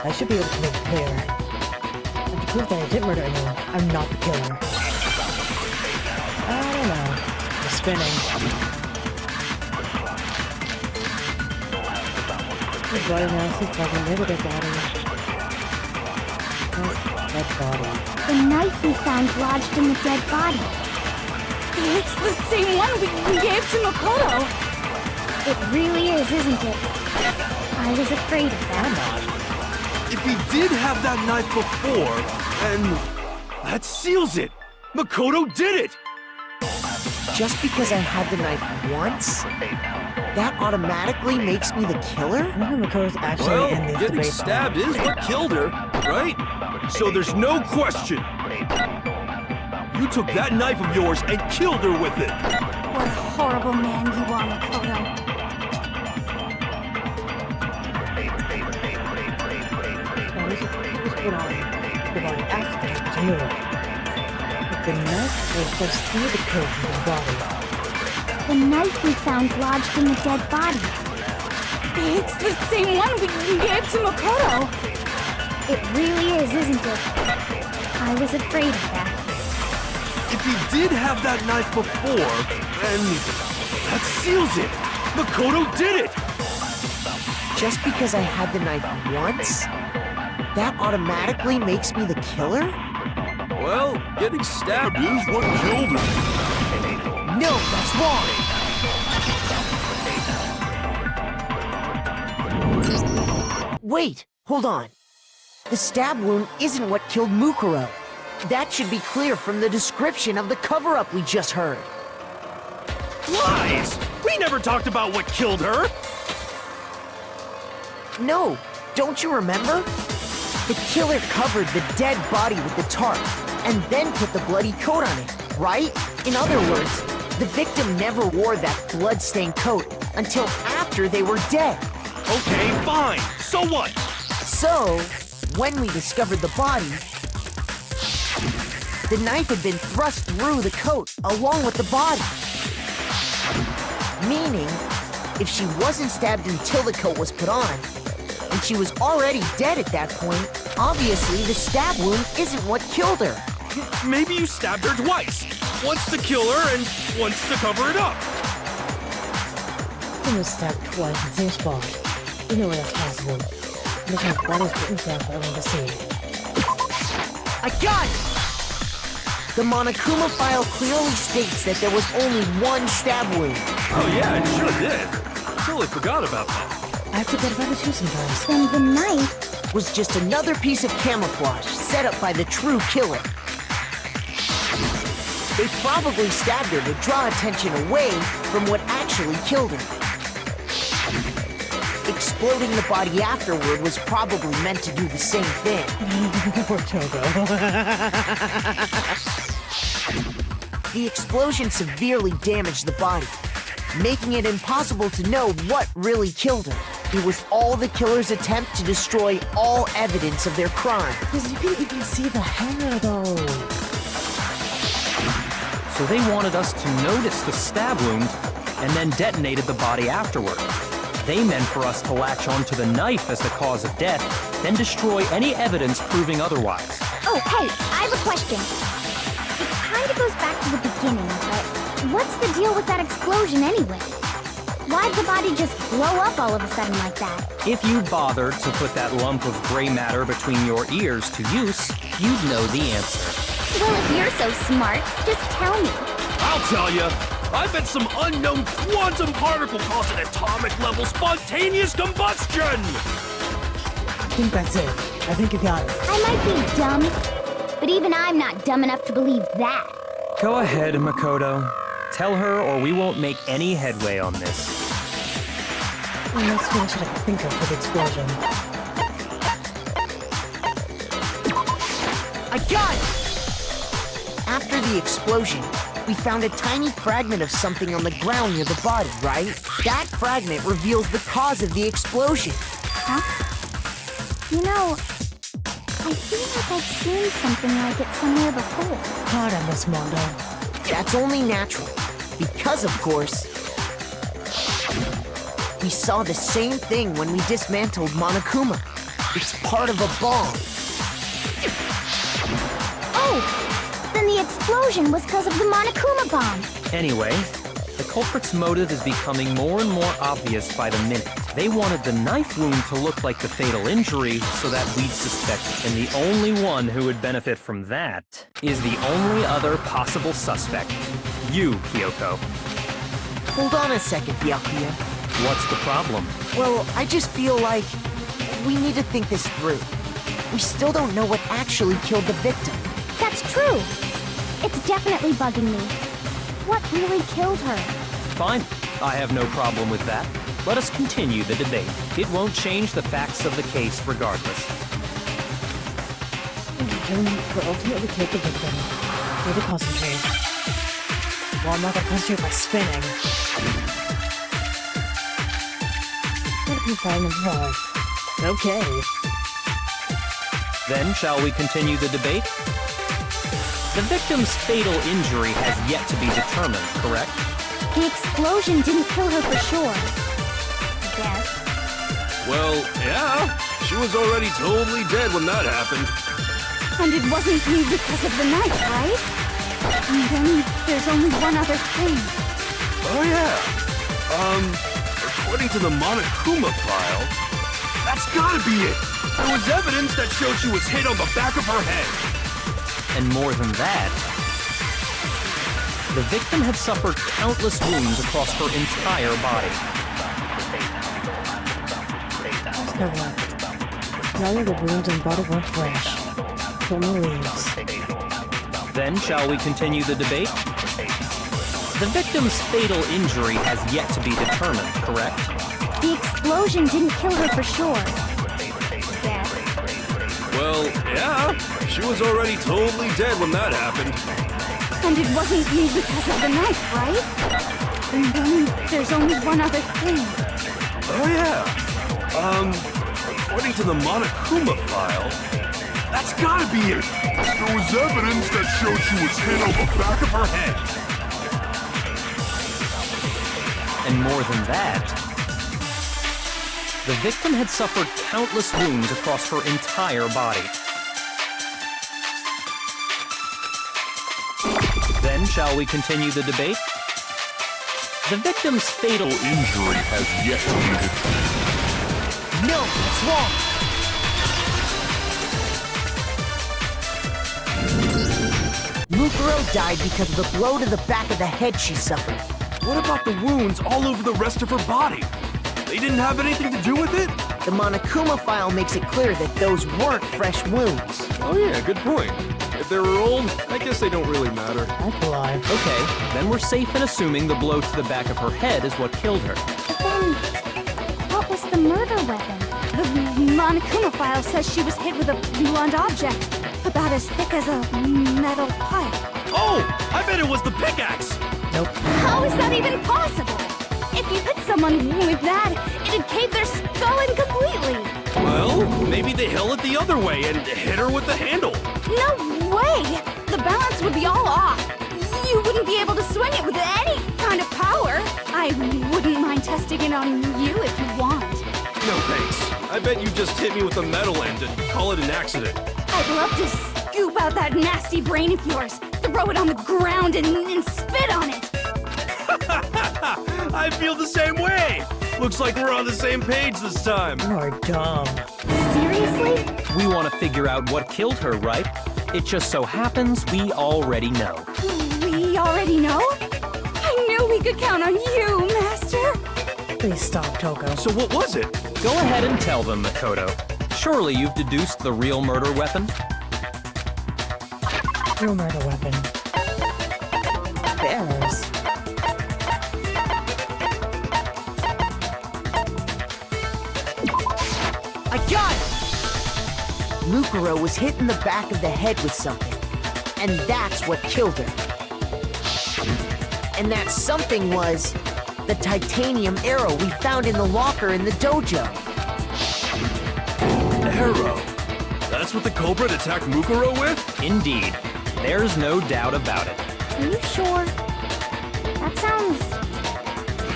I should be able to make it clear. And to prove that I didn't murder anyone, I'm not the killer. I don't know. I'm spinning. His body now sits like another dead body. Dead body. The knife we found lodged in the dead body. It's the same one we gave to Makoto. It really is, isn't it? I was afraid of that. If he did have that knife before, then that seals it! Makoto did it! Just because I had the knife once, that automatically makes me the killer? Makoto's actually Well, in this getting debate. stabbed is what killed her, right? So there's no question. You took that knife of yours and killed her with it. What a horrible man you are, Makoto. Now, this was put on the body after the move. But the knife was first through the coat from the body. The knife we found lodged in the dead body. It's the same one we gave to Makoto. It really is, isn't it? I was afraid of that. If he did have that knife before, then that seals it. Makoto did it. Just because I had the knife once, that automatically makes me the killer? Well, getting stabbed is what killed her. No, that's wrong. Wait, hold on. The stab wound isn't what killed Mukuro. That should be clear from the description of the cover-up we just heard. Lies! We never talked about what killed her. No, don't you remember? The killer covered the dead body with the tarp and then put the bloody coat on it, right? In other words, the victim never wore that blood-stained coat until after they were dead. Okay, fine. So what? So, when we discovered the body, the knife had been thrust through the coat along with the body. Meaning, if she wasn't stabbed until the coat was put on, and she was already dead at that point, obviously the stab wound isn't what killed her. Maybe you stabbed her twice. Once to kill her and once to cover it up. He was stabbed twice in the same spot. You know where that's possible. Look how blood is written down for everyone to see. I got it! The Monokuma file clearly states that there was only one stab wound. Oh yeah, it sure did. Totally forgot about that. I forget about it too sometimes. Then the knife, Was just another piece of camouflage set up by the true killer. They probably stabbed her to draw attention away from what actually killed her. Exploding the body afterward was probably meant to do the same thing. Poor Togo. The explosion severely damaged the body, making it impossible to know what really killed her. It was all the killer's attempt to destroy all evidence of their crime. Because you can even see the hair, though. So they wanted us to notice the stab wound and then detonated the body afterward. They meant for us to latch onto the knife as the cause of death, then destroy any evidence proving otherwise. oh hey, I have a question. It kinda goes back to the beginning, but what's the deal with that explosion anyway? Why'd the body just blow up all of a sudden like that? If you bothered to put that lump of gray matter between your ears to use, you'd know the answer. Well, if you're so smart, just tell me. I'll tell you. I bet some unknown quantum particle caused an atomic-level spontaneous combustion! I think that's it. I think you got it. I might be dumb, but even I'm not dumb enough to believe that. Go ahead, Makoto. Tell her or we won't make any headway on this. Well, let's finish what I can think of for the explosion. I got it! After the explosion, we found a tiny fragment of something on the ground near the body, right? That fragment reveals the cause of the explosion. Huh? You know, I feel like I've seen something like it somewhere before. God, I miss Mondo. That's only natural, because of course, we saw the same thing when we dismantled Monokuma. It's part of a bomb. Oh! Then the explosion was because of the Monokuma bomb. Anyway, the culprit's motive is becoming more and more obvious by the minute. They wanted the knife wound to look like the fatal injury so that we'd suspect it. And the only one who would benefit from that is the only other possible suspect. You, Kyoko. Hold on a second, Byakuya. What's the problem? Well, I just feel like we need to think this through. We still don't know what actually killed the victim. That's true. It's definitely bugging me. What really killed her? Fine. I have no problem with that. Let us continue the debate. It won't change the facts of the case regardless. Will ultimately kill the victim. Need to concentrate. Well, I'm not gonna concentrate by spinning. Gotta confine and drive. Okay. Then, shall we continue the debate? The victim's fatal injury has yet to be determined, correct? The explosion didn't kill her for sure. I guess. Well, yeah. She was already totally dead when that happened. And it wasn't you because of the knife, right? And then there's only one other thing. Oh, yeah. According to the Monokuma file, that's gotta be it. There was evidence that showed she was hit on the back of her head. And more than that, the victim had suffered countless wounds across her entire body. Let's cover up. Neither the wounds and body weren't fresh. Only leaves. Then, shall we continue the debate? The victim's fatal injury has yet to be determined, correct? The explosion didn't kill her for sure. Yes. Well, yeah. She was already totally dead when that happened. And it wasn't you because of the knife, right? And then there's only one other thing. Oh, yeah. According to the Monokuma file, that's gotta be it. There was evidence that showed she was hit on the back of her head. And more than that, the victim had suffered countless wounds across her entire body. Then, shall we continue the debate? The victim's fatal injury has yet to be determined. No, that's wrong. Mukuro died because of the blow to the back of the head she suffered. What about the wounds all over the rest of her body? They didn't have anything to do with it? The Monokuma file makes it clear that those weren't fresh wounds. Oh yeah, good point. If they were old, I guess they don't really matter. That's alive. Okay, then we're safe in assuming the blow to the back of her head is what killed her. But then, what was the murder weapon? The Monokuma file says she was hit with a blunt object, about as thick as a metal pipe. Oh, I bet it was the pickaxe! Nope. How is that even possible? If you hit someone with that, it'd cave their skull in completely. Well, maybe they held it the other way and hit her with the handle. No way! The balance would be all off. You wouldn't be able to swing it with any kind of power. I wouldn't mind testing it on you if you want. No thanks. I bet you just hit me with a metal end and call it an accident. I'd love to scoop out that nasty brain of yours, throw it on the ground and spit on it. I feel the same way. Looks like we're on the same page this time. You are dumb. Seriously? We want to figure out what killed her, right? It just so happens we already know. We already know? I knew we could count on you, Master. Please stop, Toko. So what was it? Go ahead and tell them, Makoto. Surely you've deduced the real murder weapon? Real murder weapon. The arrows. I got it! Mukuro was hit in the back of the head with something, and that's what killed her. And that something was the titanium arrow we found in the locker in the dojo. Arrow. That's what the culprit attacked Mukuro with? Indeed. There's no doubt about it. Are you sure? That sounds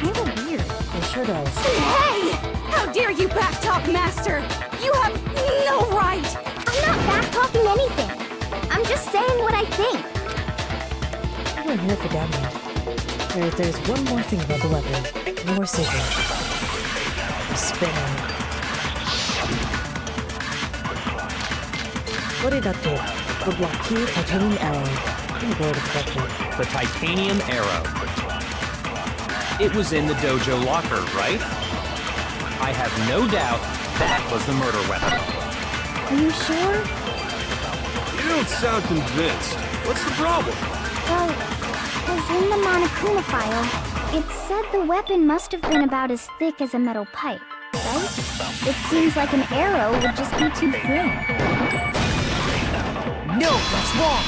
kinda weird. It sure does. Hey! How dare you backtalk, Master? You have no right! I'm not back-talking anything. I'm just saying what I think. We're here for damage. There's one more thing about the weapon. More secret. The spinning. What did that do? The block key, titanium arrow. I'm gonna go to protect it. The titanium arrow. It was in the dojo locker, right? I have no doubt that was the murder weapon. Are you sure? You don't sound convinced. What's the problem? Well, Because in the Monokuma file, it said the weapon must have been about as thick as a metal pipe, right? It seems like an arrow would just be too thin. No, that's wrong.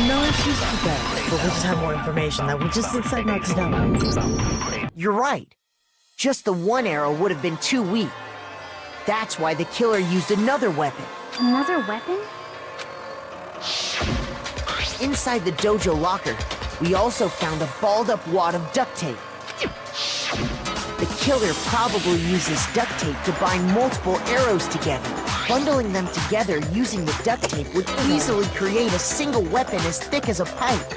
No, she's correct, but we just have more information that we just decide not to know. You're right. Just the one arrow would have been too weak. That's why the killer used another weapon. Another weapon? Inside the dojo locker, we also found a balled-up wad of duct tape. The killer probably uses duct tape to bind multiple arrows together. Bundling them together using the duct tape would easily create a single weapon as thick as a pipe.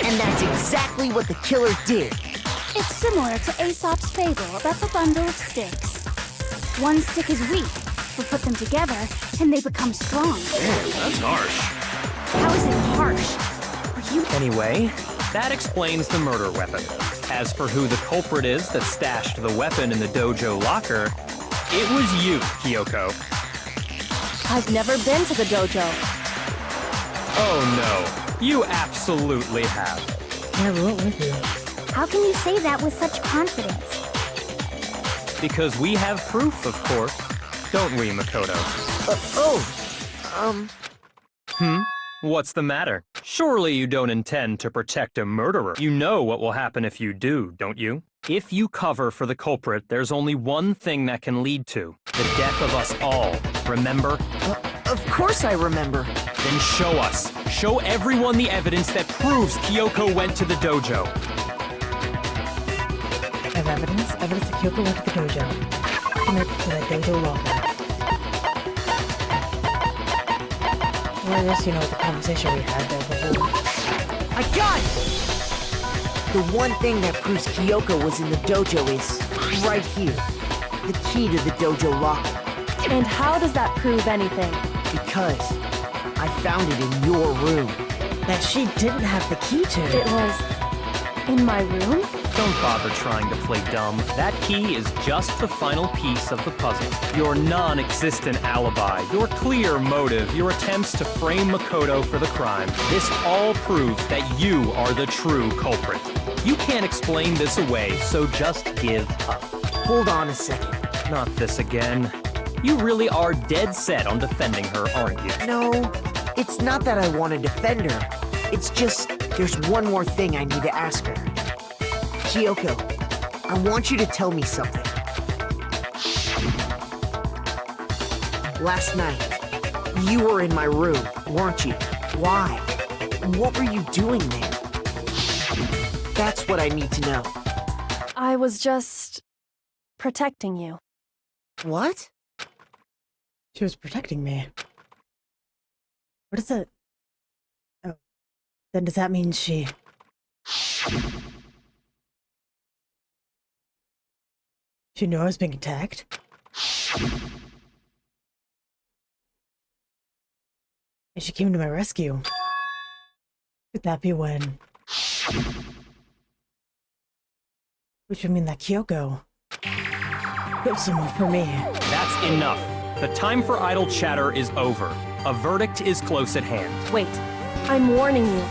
And that's exactly what the killer did. It's similar to Aesop's fable about the bundle of sticks. One stick is weak, but put them together, and they become strong. Man, that's harsh. How is it harsh? Are you... Anyway, that explains the murder weapon. As for who the culprit is that stashed the weapon in the dojo locker, it was you, Kyoko. I've never been to the dojo. Oh no, you absolutely have. Yeah, we went with you. How can you say that with such confidence? Because we have proof, of course. Don't we, Makoto? What's the matter? Surely you don't intend to protect a murderer. You know what will happen if you do, don't you? If you cover for the culprit, there's only one thing that can lead to the death of us all. Remember? Of course I remember. Then show us. Show everyone the evidence that proves Kyoko went to the dojo. I have evidence that Kyoko went to the dojo. Connected to that dojo locker. Well, I guess you know the conversation we had there before. I got it! The one thing that proves Kyoko was in the dojo is right here. The key to the dojo locker. And how does that prove anything? Because I found it in your room. That she didn't have the key to. It was in my room? Don't bother trying to play dumb. That key is just the final piece of the puzzle. Your non-existent alibi, your clear motive, your attempts to frame Makoto for the crime. This all proves that you are the true culprit. You can't explain this away, so just give up. Hold on a second. Not this again. You really are dead set on defending her, aren't you? No, it's not that I want to defend her. It's just, there's one more thing I need to ask her. Kyoko, I want you to tell me something. Last night, you were in my room, weren't you? Why? What were you doing there? That's what I need to know. I was just protecting you. What? She was protecting me. What is that? Oh. Then does that mean she... She knew I was being attacked? And she came to my rescue. Could that be when... Which would mean that Kyoko... put someone for me. That's enough. The time for idle chatter is over. A verdict is close at hand. Wait, I'm warning you.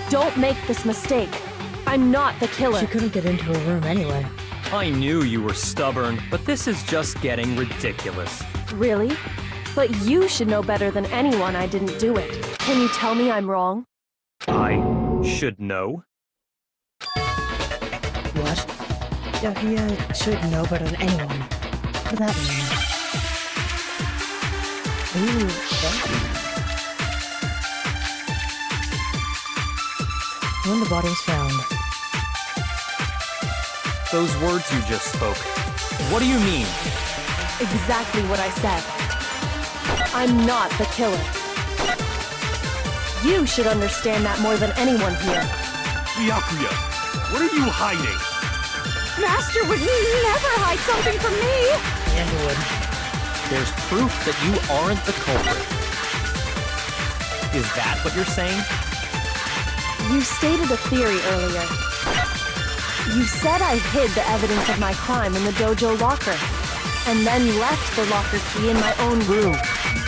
Don't make this mistake. I'm not the killer. She couldn't get into her room anyway. I knew you were stubborn, but this is just getting ridiculous. Really? But you should know better than anyone I didn't do it. Can you tell me I'm wrong? I should know? What? Yeah, he should know better than anyone. What does that mean? Ooh, what? When the body was found. Those words you just spoke. What do you mean? Exactly what I said. I'm not the killer. You should understand that more than anyone here. Byakuya, what are you hiding? Master would never hide something from me! Andrew. There's proof that you aren't the culprit. Is that what you're saying? You stated a theory earlier. You said I hid the evidence of my crime in the dojo locker, and then left the locker key in my own room,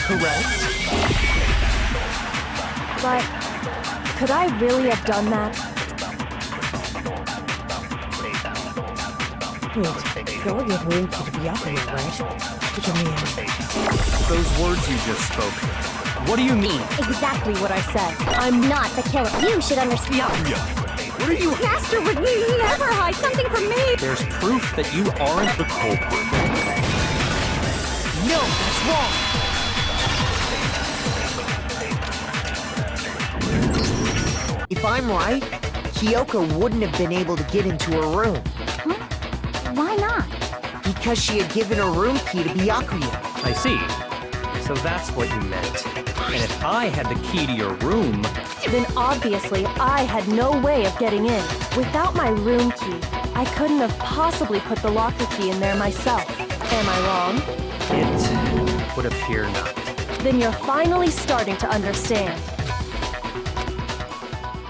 correct? But Could I really have done that? Wait, y'all gave room to Byakuya, right? What do you mean? Those words you just spoke. What do you mean? Exactly what I said. I'm not the killer. You should understand. What are you? Master would never hide something from me! There's proof that you aren't the culprit. No, that's wrong. If I'm right, Kyoko wouldn't have been able to get into her room. Why not? Because she had given her room key to Byakuya. I see. So that's what you meant. And if I had the key to your room, Then obviously I had no way of getting in. Without my room key, I couldn't have possibly put the locker key in there myself. Am I wrong? it would appear not. Then you're finally starting to understand.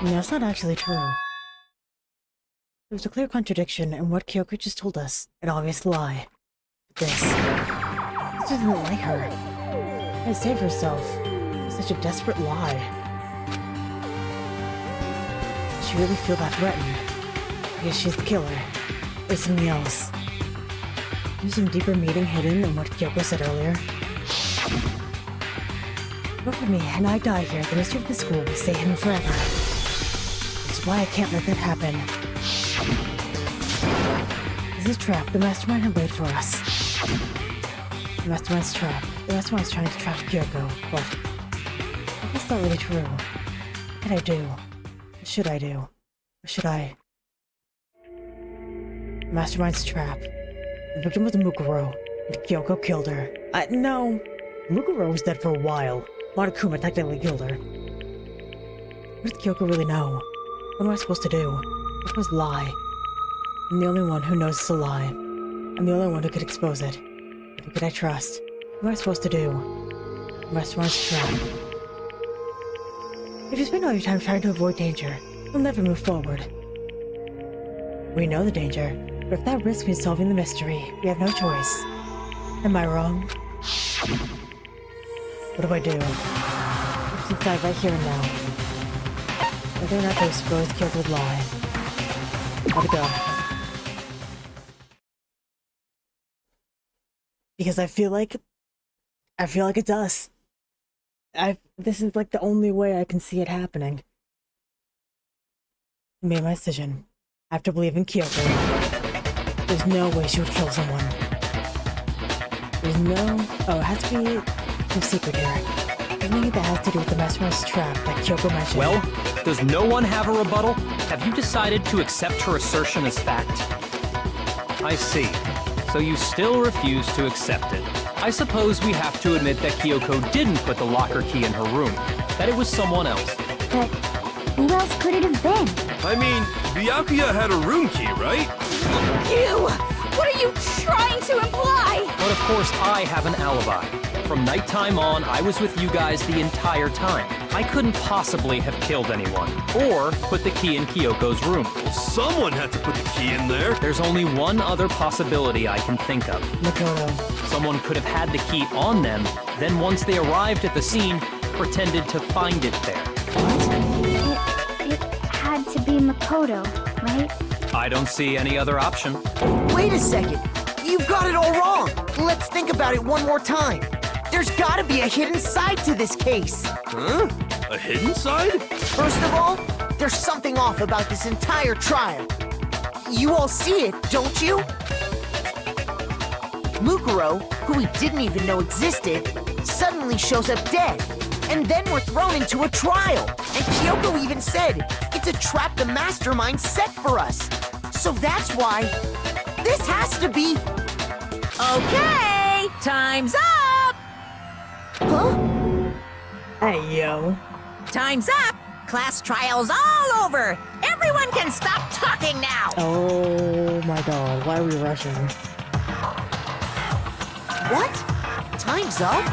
No, that's not actually true. There's a clear contradiction in what Kyoko just told us, an obvious lie. This doesn't like her. To save herself. Such a desperate lie. Does she really feel that threatened? Because she's the killer. Or something else. There's some deeper meaning hidden in what Kyoko said earlier. But for me, and I die here, the mystery of the school will stay hidden forever. That's why I can't let that happen. This is a trap the Mastermind had laid for us. The Mastermind's trap. The Mastermind's trying to trap Kyoko, but that's not really true. What can I do? What should I do? Or should I? The Mastermind's trap. The victim was Mukuro, and Kyoko killed her. No! Mukuro was dead for a while. Monokuma technically killed her. What does Kyoko really know? What am I supposed to do? What was lie? I'm the only one who knows it's a lie. I'm the only one who could expose it. Who could I trust? What am I supposed to do? The Mastermind's trap. If you spend all your time trying to avoid danger, you'll never move forward. We know the danger, but if that risk means solving the mystery, we have no choice. Am I wrong? What do I do? Let's decide right here and now. Whether or not to expose Kyoko's lie. How'd it go? Because I feel like it does. This is like the only way I can see it happening. I made my decision. I have to believe in Kyoko. There's no way she would kill someone. There's no... Oh, it has to be some secret here. Something that has to do with the Mastermind's trap that Kyoko mentioned. Well, does no one have a rebuttal? Have you decided to accept her assertion as fact? I see. So you still refuse to accept it. I suppose we have to admit that Kyoko didn't put the locker key in her room, that it was someone else. But who else could it have been? I mean, Byakuya had a room key, right? You! What are you trying to imply? But of course, I have an alibi. From nighttime on, I was with you guys the entire time. I couldn't possibly have killed anyone, or put the key in Kyoko's room. Well, someone had to put the key in there. There's only one other possibility I can think of. Makoto. Someone could have had the key on them, then once they arrived at the scene, pretended to find it there. It had to be Makoto, right? I don't see any other option. Wait a second. You've got it all wrong. Let's think about it one more time. There's gotta be a hidden side to this case. Huh? A hidden side? First of all, there's something off about this entire trial. You all see it, don't you? Mukuro, who we didn't even know existed, suddenly shows up dead. And then we're thrown into a trial. And Kyoko even said, it's a trap the Mastermind set for us. So that's why this has to be... Okay, time's up! Huh? Hey, yo. Time's up! Class trial's all over! Everyone can stop talking now! Oh my god, why are we rushing? What? Time's up?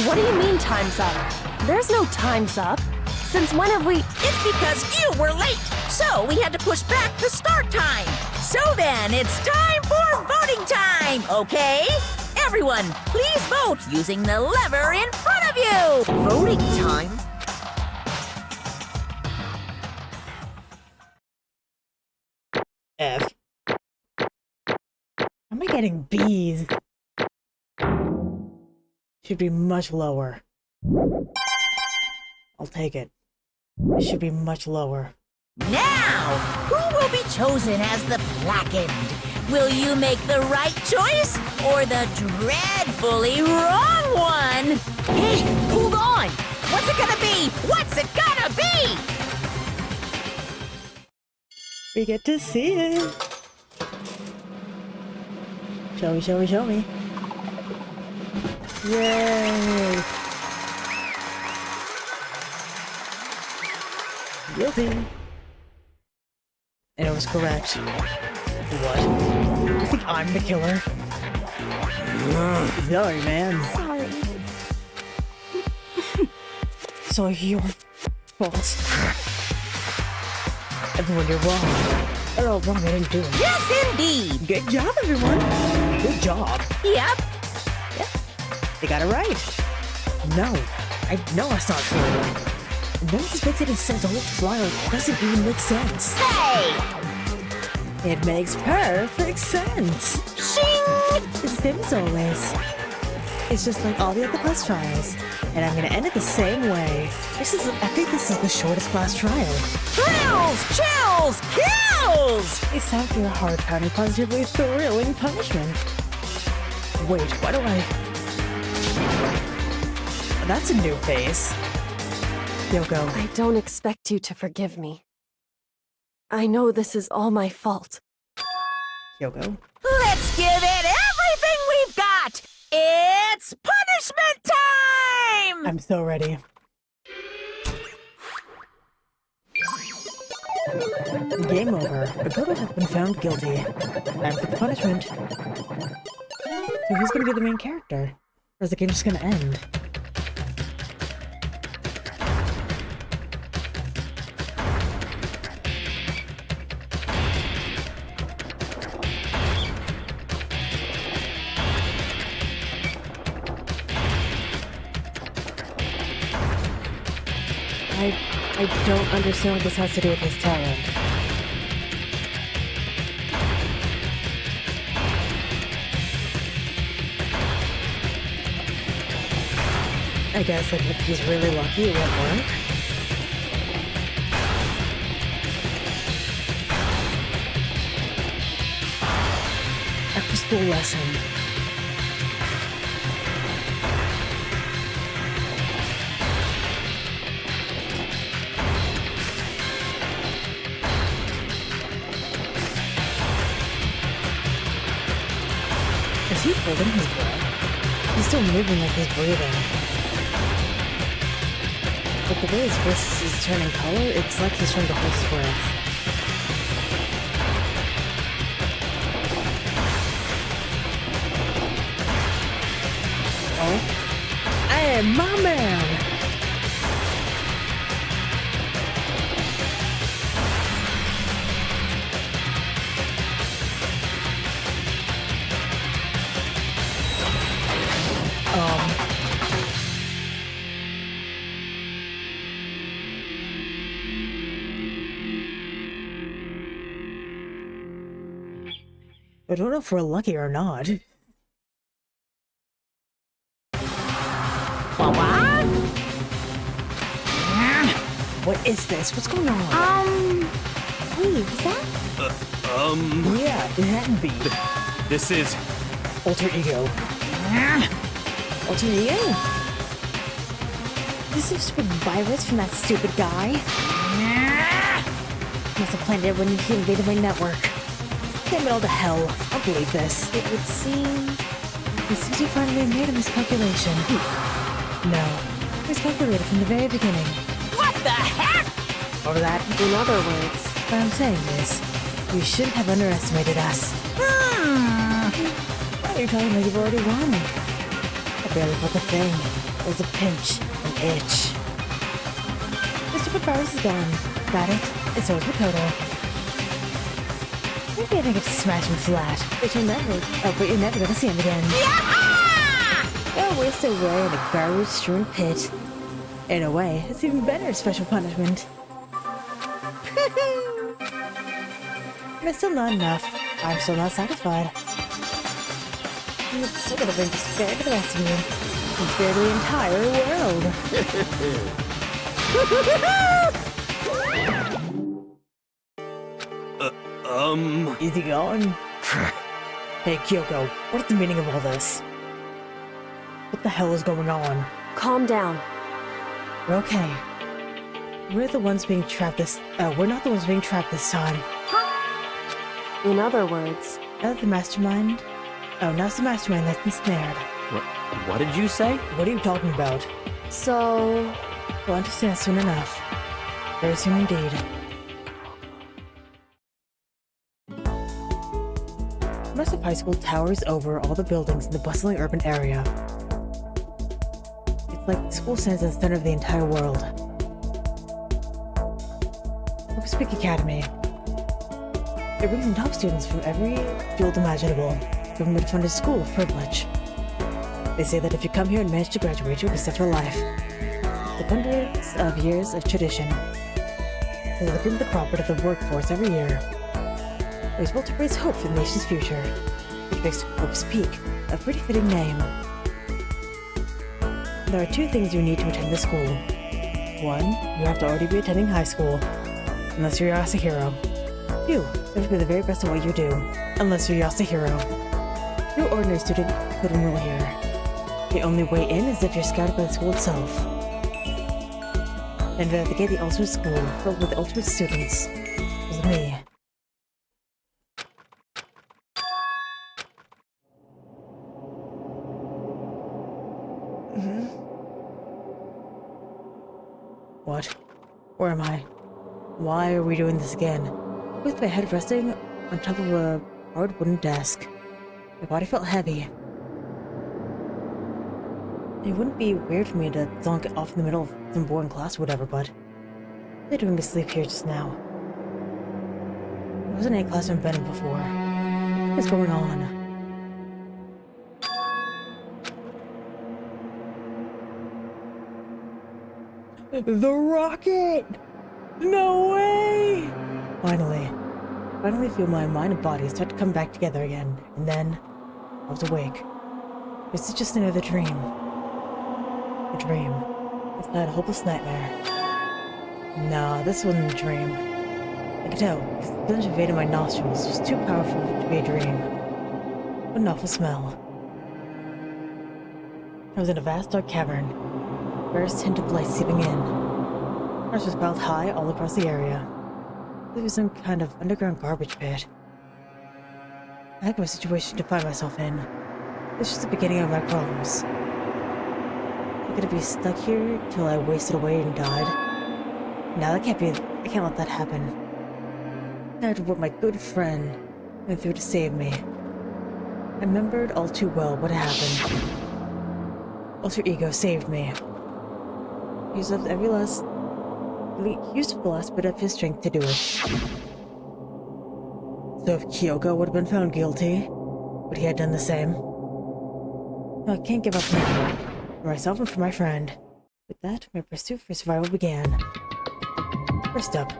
What do you mean time's up? There's no time's up. Since when have we... It's because you were late, so we had to push back the start time. So then, it's time for voting time, okay? Everyone, please vote using the lever in front of you! Voting time? am I getting B's? Should be much lower. I'll take it. It should be much lower. Now, who will be chosen as the blackened? Will you make the right choice or the dreadfully wrong one? Hey, hold on! What's it gonna be? What's it gonna be? We get to see it. Show me, show me, show me. Yay! Guilty. And it was correct. What? You think I'm the killer? Sorry, man. Sorry. So your fault. Everyone, you're wrong. They're all wrong, I didn't do it. Yes, indeed. Good job, everyone. Good job. Yep. They got it right. No, I know that's not true. No one suspected it says the whole trial doesn't even make sense. Hey! It makes perfect sense. Shing! It's the same as always. It's just like all the other class trials. And I'm gonna end it the same way. I think this is the shortest class trial. Thrills! Chills! Kills! It's time for your hard-pounding, positively thrilling punishment. Wait, why do I... That's a new face. Yoko. I don't expect you to forgive me. I know this is all my fault. Yoko. Let's give it everything we've got! It's punishment time! I'm so ready. Game over. Dakota has been found guilty. Time for the punishment. So who's gonna be the main character? Or is the game just gonna end? I don't understand what this has to do with his talent. I guess, like, if he's really lucky, it won't work. After school lesson. Is he holding his breath? He's still moving like he's breathing. But the way his wrist is turning color, it's like he's trying to hold his breath. Oh? Hey, my man! I don't know if we're lucky or not. What is this? What's going on? Wait, is that? Yeah, it hadn't be. This is... Alter ego. Alter ego? This is a stupid virus from that stupid guy. Must have planted it when he invaded my network. Damn it all to hell. I don't believe this. It would seem... He seems he finally made a miscalculation. No. Miscalculated from the very beginning. What the heck? Or that, in other words, what I'm saying is, you shouldn't have underestimated us. Why are you talking like you've already won? I barely felt a thing. It was a pinch, an itch. The stupid virus is gone. Got it? And so is Makoto. Maybe I think it's smashing flat, but you're never gonna see him again. They'll waste away in a garbage-strewn pit. In a way, it's even better special punishment. But it's still not enough. I'm still not satisfied. You're still gonna bring despair to the rest of you. And fear the entire world. Easy going. Hey, Kyoko, what's the meaning of all this? What the hell is going on? Calm down. We're okay. We're the ones being trapped we're not the ones being trapped this time. In other words, Now the mastermind... Oh, now it's the mastermind that's ensnared. What did you say? What are you talking about? so... We'll understand soon enough. Very soon indeed. Massive High School towers over all the buildings in the bustling urban area. It's like the school stands in the center of the entire world. Focus Peak Academy. It brings in top students from every field imaginable, government-funded school of privilege. They say that if you come here and manage to graduate, you'll be set for life. With hundreds of years of tradition, they look into the crop of the workforce every year. It was built to raise hope for the nation's future, which makes Focus Peak a pretty fitting name. There are two things you need to attend the school. One, you have to already be attending high school, unless you're Yasuhiro. Two, you have to be the very best at what you do, unless you're Yasuhiro. No ordinary student could enroll here. The only way in is if you're scouted by the school itself. And they gave the ultimate school filled with ultimate students. It was me. What? Where am I? Why are we doing this again? With my head resting on top of a hard wooden desk. My body felt heavy. It wouldn't be weird for me to zonk off in the middle of some boring class or whatever, but they're doing a sleep here just now. There wasn't any class I've been in before. What is going on? The rocket! No way! Finally feel my mind and body start to come back together again, and then I was awake. This is just another dream. A dream. It's that hopeless nightmare. Nah, this wasn't a dream. I could tell, because the stench invading my nostrils was too powerful to be a dream. What an awful smell. I was in a vast dark cavern. First hint of light seeping in. Ours was piled high all across the area. There was some kind of underground garbage pit. I had my situation to find myself in. This was the beginning of my problems. I'm gonna be stuck here till I wasted away and died. Now that can't be. I can't let that happen. I had what my good friend went through to save me. I remembered all too well what happened. Alter Ego saved me. He used up the last bit of his strength to do it. So if Kyoko would have been found guilty, would he have done the same? No, I can't give up now. For myself and for my friend. With that, my pursuit for survival began. First up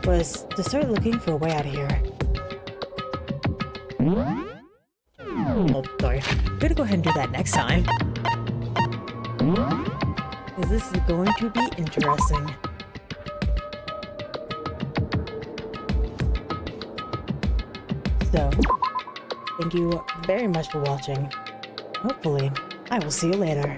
was to start looking for a way out of here. Oh, sorry. I'm gonna go ahead and do that next time. Because this is going to be interesting. So, thank you very much for watching. Hopefully, I will see you later.